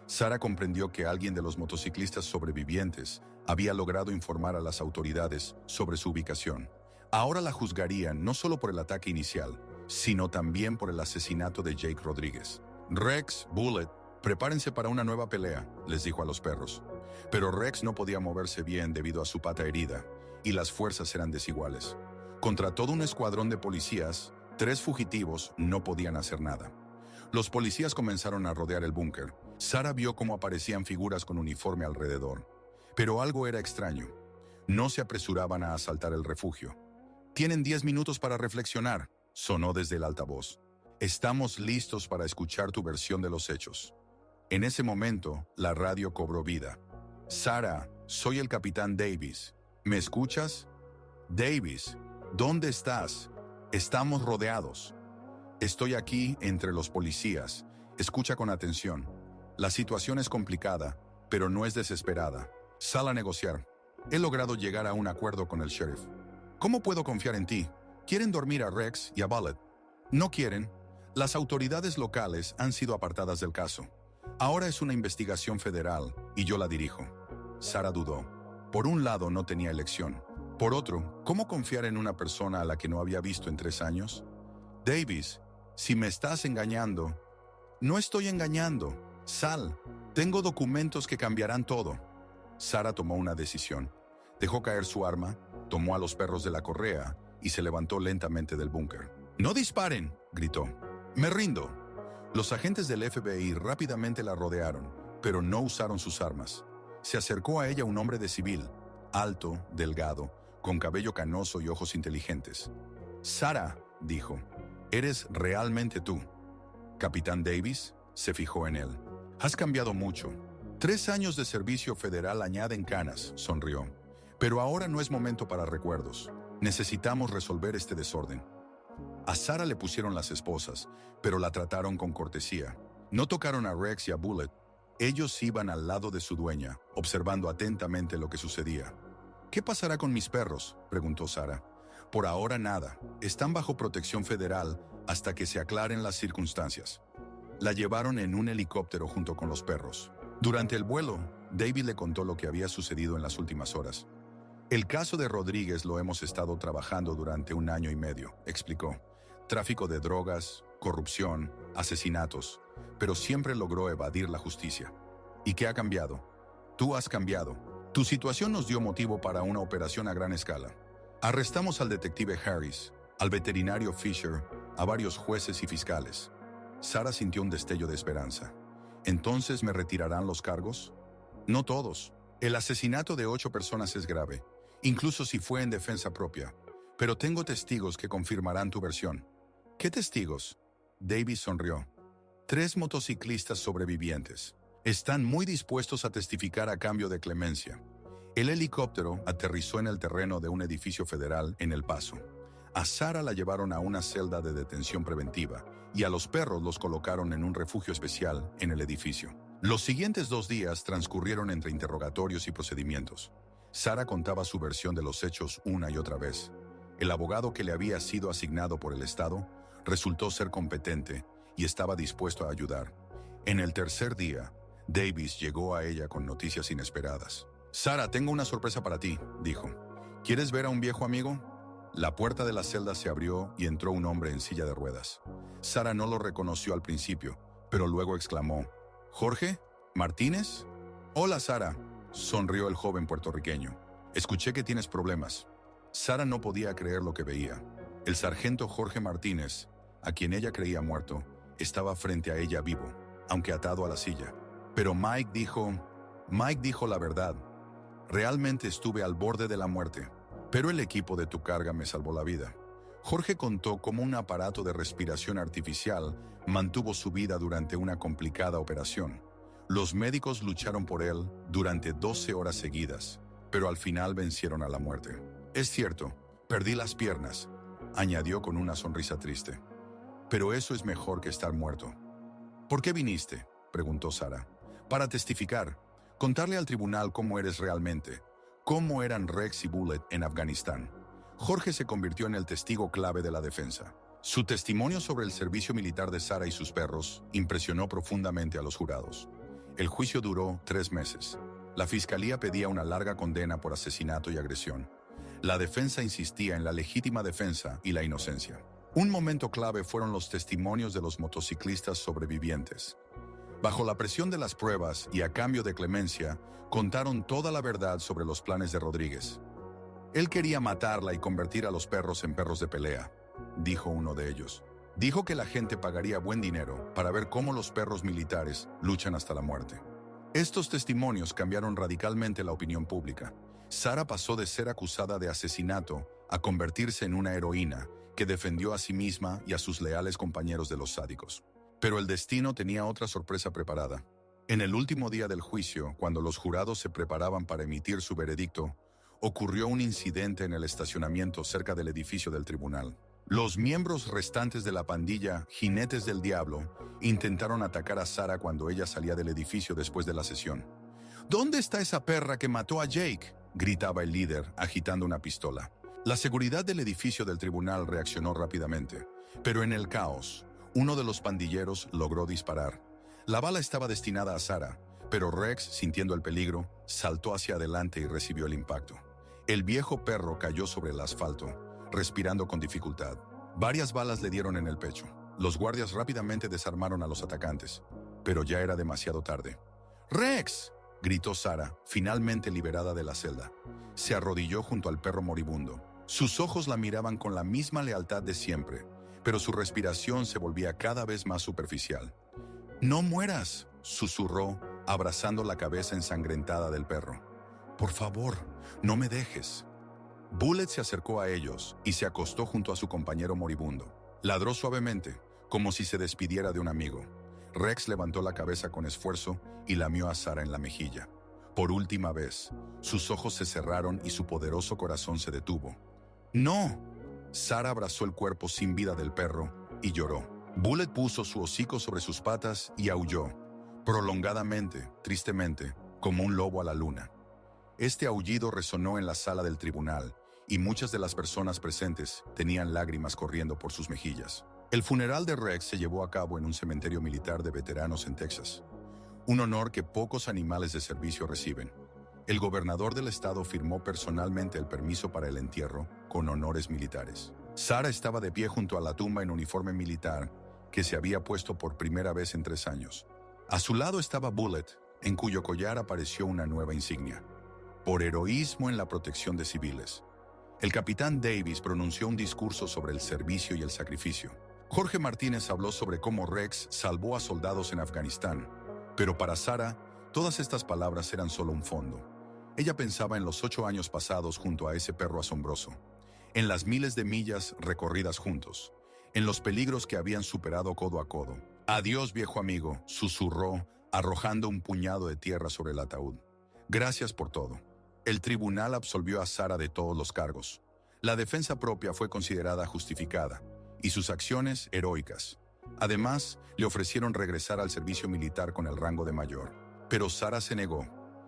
Sarah comprendió que alguien de los motociclistas sobrevivientes había logrado informar a las autoridades sobre su ubicación. Ahora la juzgarían no solo por el ataque inicial, sino también por el asesinato de Jake Rodríguez. «Rex, Bullet, prepárense para una nueva pelea», les dijo a los perros. Pero Rex no podía moverse bien debido a su pata herida, y las fuerzas eran desiguales. Contra todo un escuadrón de policías, 3 fugitivos no podían hacer nada. Los policías comenzaron a rodear el búnker. Sarah vio cómo aparecían figuras con uniforme alrededor. Pero algo era extraño. No se apresuraban a asaltar el refugio. «Tienen 10 minutos para reflexionar», sonó desde el altavoz. «Estamos listos para escuchar tu versión de los hechos». En ese momento, la radio cobró vida. «Sarah, soy el capitán Davis. ¿Me escuchas?» «Davis, ¿dónde estás? Estamos rodeados». «Estoy aquí entre los policías. Escucha con atención. La situación es complicada, pero no es desesperada. Sal a negociar. He logrado llegar a un acuerdo con el sheriff». «¿Cómo puedo confiar en ti? Quieren dormir a Rex y a Bullet». «No quieren. Las autoridades locales han sido apartadas del caso. Ahora es una investigación federal y yo la dirijo». Sarah dudó. Por un lado, no tenía elección. Por otro, ¿cómo confiar en una persona a la que no había visto en 3 años? «Davis, si me estás engañando». «No estoy engañando. Sal. Tengo documentos que cambiarán todo». Sarah tomó una decisión. Dejó caer su arma, tomó a los perros de la correa y se levantó lentamente del búnker. «¡No disparen!», gritó. «Me rindo». Los agentes del FBI rápidamente la rodearon, pero no usaron sus armas. Se acercó a ella un hombre de civil, alto, delgado, con cabello canoso y ojos inteligentes. «Sarah», dijo, Eres realmente tú. Capitán Davis se fijó en él. Has cambiado mucho. 3 años de servicio federal añaden canas, sonrió. Pero ahora no es momento para recuerdos. Necesitamos resolver este desorden. A Sarah le pusieron las esposas, pero la trataron con cortesía. No tocaron a Rex y a Bullet. Ellos iban al lado de su dueña, observando atentamente lo que sucedía. ¿Qué pasará con mis perros?, preguntó Sarah. Por ahora nada. Están bajo protección federal hasta que se aclaren las circunstancias. La llevaron en un helicóptero junto con los perros. Durante el vuelo, David le contó lo que había sucedido en las últimas horas. El caso de Rodríguez lo hemos estado trabajando durante 1 año y medio, explicó. Tráfico de drogas, corrupción, asesinatos, pero siempre logró evadir la justicia. ¿Y qué ha cambiado? Tú has cambiado. Tu situación nos dio motivo para una operación a gran escala. Arrestamos al detective Harris, al veterinario Fisher, a varios jueces y fiscales. Sarah sintió un destello de esperanza. ¿Entonces me retirarán los cargos? No todos. El asesinato de 8 personas es grave, incluso si fue en defensa propia. Pero tengo testigos que confirmarán tu versión. ¿Qué testigos? Davis sonrió. 3 motociclistas sobrevivientes. Están muy dispuestos a testificar a cambio de clemencia. El helicóptero aterrizó en el terreno de un edificio federal en El Paso. A Sarah la llevaron a una celda de detención preventiva y a los perros los colocaron en un refugio especial en el edificio. Los siguientes 2 días transcurrieron entre interrogatorios y procedimientos. Sarah contaba su versión de los hechos una y otra vez. El abogado que le había sido asignado por el Estado resultó ser competente y estaba dispuesto a ayudar. En el tercer día, Davis llegó a ella con noticias inesperadas. «Sarah, tengo una sorpresa para ti», dijo. «¿Quieres ver a un viejo amigo?» La puerta de la celda se abrió y entró un hombre en silla de ruedas. Sarah no lo reconoció al principio, pero luego exclamó, «¿Jorge? ¿Martínez?» «Hola, Sarah», sonrió el joven puertorriqueño. «Escuché que tienes problemas». Sarah no podía creer lo que veía. El sargento Jorge Martínez, a quien ella creía muerto, estaba frente a ella vivo, aunque atado a la silla. Pero Mike dijo la verdad. Realmente estuve al borde de la muerte, pero el equipo de tu carga me salvó la vida. Jorge contó cómo un aparato de respiración artificial mantuvo su vida durante una complicada operación. Los médicos lucharon por él durante 12 horas seguidas, pero al final vencieron a la muerte. Es cierto, perdí las piernas, añadió con una sonrisa triste. Pero eso es mejor que estar muerto. ¿Por qué viniste?, preguntó Sarah. Para testificar, contarle al tribunal cómo eres realmente, cómo eran Rex y Bullet en Afganistán. Jorge se convirtió en el testigo clave de la defensa. Su testimonio sobre el servicio militar de Sarah y sus perros impresionó profundamente a los jurados. El juicio duró 3 meses. La fiscalía pedía una larga condena por asesinato y agresión. La defensa insistía en la legítima defensa y la inocencia. Un momento clave fueron los testimonios de los motociclistas sobrevivientes. Bajo la presión de las pruebas y a cambio de clemencia, contaron toda la verdad sobre los planes de Rodríguez. Él quería matarla y convertir a los perros en perros de pelea, dijo uno de ellos. Dijo que la gente pagaría buen dinero para ver cómo los perros militares luchan hasta la muerte. Estos testimonios cambiaron radicalmente la opinión pública. Sarah pasó de ser acusada de asesinato a convertirse en una heroína que defendió a sí misma y a sus leales compañeros de los sádicos. Pero el destino tenía otra sorpresa preparada. En el último día del juicio, cuando los jurados se preparaban para emitir su veredicto, ocurrió un incidente en el estacionamiento cerca del edificio del tribunal. Los miembros restantes de la pandilla Jinetes del Diablo intentaron atacar a Sarah cuando ella salía del edificio después de la sesión. «¿Dónde está esa perra que mató a Jake?», gritaba el líder, agitando una pistola. La seguridad del edificio del tribunal reaccionó rápidamente, pero en el caos, uno de los pandilleros logró disparar. La bala estaba destinada a Sarah, pero Rex, sintiendo el peligro, saltó hacia adelante y recibió el impacto. El viejo perro cayó sobre el asfalto, respirando con dificultad. Varias balas le dieron en el pecho. Los guardias rápidamente desarmaron a los atacantes, pero ya era demasiado tarde. «¡Rex!», gritó Sarah, finalmente liberada de la celda. Se arrodilló junto al perro moribundo. Sus ojos la miraban con la misma lealtad de siempre, pero su respiración se volvía cada vez más superficial. «¡No mueras!», susurró, abrazando la cabeza ensangrentada del perro. «Por favor, no me dejes». Bullet se acercó a ellos y se acostó junto a su compañero moribundo. Ladró suavemente, como si se despidiera de un amigo. Rex levantó la cabeza con esfuerzo y lamió a Sarah en la mejilla. Por última vez, sus ojos se cerraron y su poderoso corazón se detuvo. ¡No! Sarah abrazó el cuerpo sin vida del perro y lloró. Bullet puso su hocico sobre sus patas y aulló, prolongadamente, tristemente, como un lobo a la luna. Este aullido resonó en la sala del tribunal y muchas de las personas presentes tenían lágrimas corriendo por sus mejillas. El funeral de Rex se llevó a cabo en un cementerio militar de veteranos en Texas, un honor que pocos animales de servicio reciben. El gobernador del estado firmó personalmente el permiso para el entierro con honores militares. Sarah estaba de pie junto a la tumba en uniforme militar que se había puesto por primera vez en 3 años. A su lado estaba Bullet, en cuyo collar apareció una nueva insignia: por heroísmo en la protección de civiles. El capitán Davis pronunció un discurso sobre el servicio y el sacrificio. Jorge Martínez habló sobre cómo Rex salvó a soldados en Afganistán, pero para Sarah, todas estas palabras eran solo un fondo. Ella pensaba en los 8 años pasados junto a ese perro asombroso, en las miles de millas recorridas juntos, en los peligros que habían superado codo a codo. «Adiós, viejo amigo», susurró, arrojando un puñado de tierra sobre el ataúd. «Gracias por todo». El tribunal absolvió a Sarah de todos los cargos. La defensa propia fue considerada justificada, y sus acciones heroicas. Además, le ofrecieron regresar al servicio militar con el rango de mayor. Pero Sarah se negó.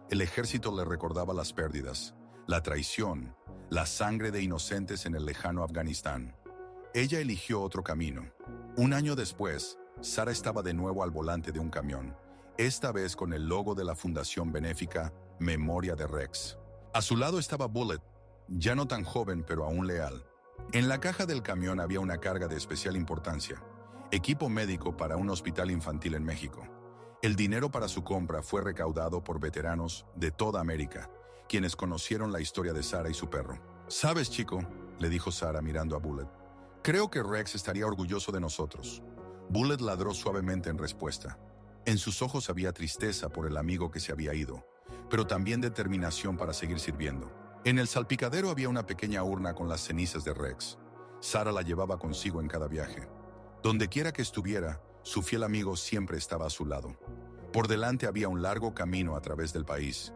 El ejército le recordaba las pérdidas, la traición, la sangre de inocentes en el lejano Afganistán. Ella eligió otro camino. Un año después, Sarah estaba de nuevo al volante de un camión, esta vez con el logo de la fundación benéfica Memoria de Rex. A su lado estaba Bullet, ya no tan joven pero aún leal. En la caja del camión había una carga de especial importancia: equipo médico para un hospital infantil en México. El dinero para su compra fue recaudado por veteranos de toda América, quienes conocieron la historia de Sarah y su perro. «Sabes, chico», le dijo Sarah mirando a Bullet, «creo que Rex estaría orgulloso de nosotros». Bullet ladró suavemente en respuesta. En sus ojos había tristeza por el amigo que se había ido, pero también determinación para seguir sirviendo. En el salpicadero había una pequeña urna con las cenizas de Rex. Sarah la llevaba consigo en cada viaje. Donde quiera que estuviera, su fiel amigo siempre estaba a su lado. Por delante había un largo camino a través del país.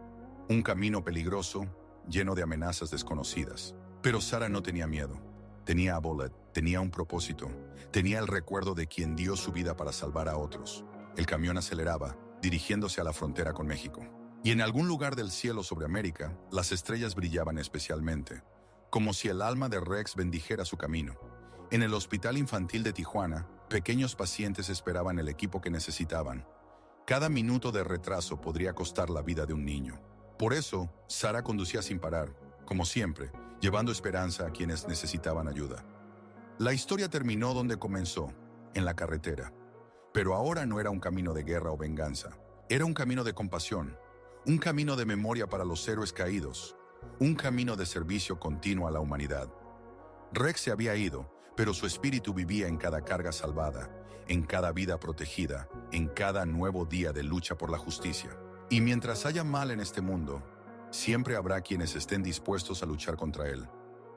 Un camino peligroso, lleno de amenazas desconocidas. Pero Sarah no tenía miedo. Tenía a Bullet, tenía un propósito, tenía el recuerdo de quien dio su vida para salvar a otros. El camión aceleraba, dirigiéndose a la frontera con México. Y en algún lugar del cielo sobre América, las estrellas brillaban especialmente, como si el alma de Rex bendijera su camino. En el Hospital Infantil de Tijuana, pequeños pacientes esperaban el equipo que necesitaban. Cada minuto de retraso podría costar la vida de un niño. Por eso, Sarah conducía sin parar, como siempre, llevando esperanza a quienes necesitaban ayuda. La historia terminó donde comenzó, en la carretera. Pero ahora no era un camino de guerra o venganza. Era un camino de compasión, un camino de memoria para los héroes caídos, un camino de servicio continuo a la humanidad. Rex se había ido, pero su espíritu vivía en cada carga salvada, en cada vida protegida, en cada nuevo día de lucha por la justicia. Y mientras haya mal en este mundo, siempre habrá quienes estén dispuestos a luchar contra él.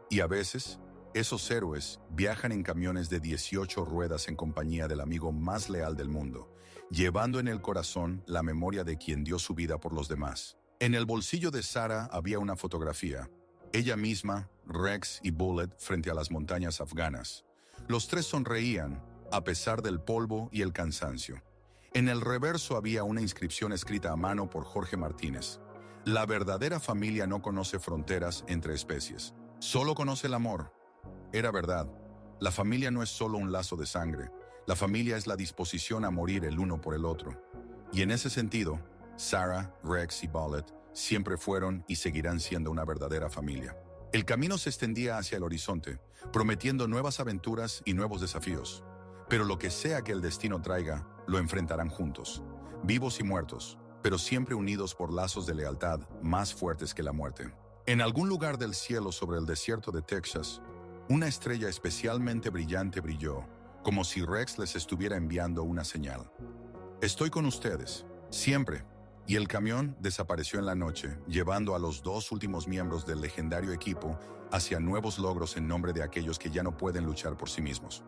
Y a veces, esos héroes viajan en camiones de 18 ruedas en compañía del amigo más leal del mundo, llevando en el corazón la memoria de quien dio su vida por los demás. En el bolsillo de Sarah había una fotografía. Ella misma, Rex y Bullet frente a las montañas afganas. Los tres sonreían, a pesar del polvo y el cansancio. En el reverso había una inscripción escrita a mano por Jorge Martínez. La verdadera familia no conoce fronteras entre especies, solo conoce el amor. Era verdad. La familia no es solo un lazo de sangre. La familia es la disposición a morir el uno por el otro. Y en ese sentido, Sarah, Rex y Bullet siempre fueron y seguirán siendo una verdadera familia. El camino se extendía hacia el horizonte, prometiendo nuevas aventuras y nuevos desafíos. Pero lo que sea que el destino traiga, lo enfrentarán juntos, vivos y muertos, pero siempre unidos por lazos de lealtad más fuertes que la muerte. En algún lugar del cielo sobre el desierto de Texas, una estrella especialmente brillante brilló, como si Rex les estuviera enviando una señal. «Estoy con ustedes, siempre». Y el camión desapareció en la noche, llevando a los 2 últimos miembros del legendario equipo hacia nuevos logros en nombre de aquellos que ya no pueden luchar por sí mismos.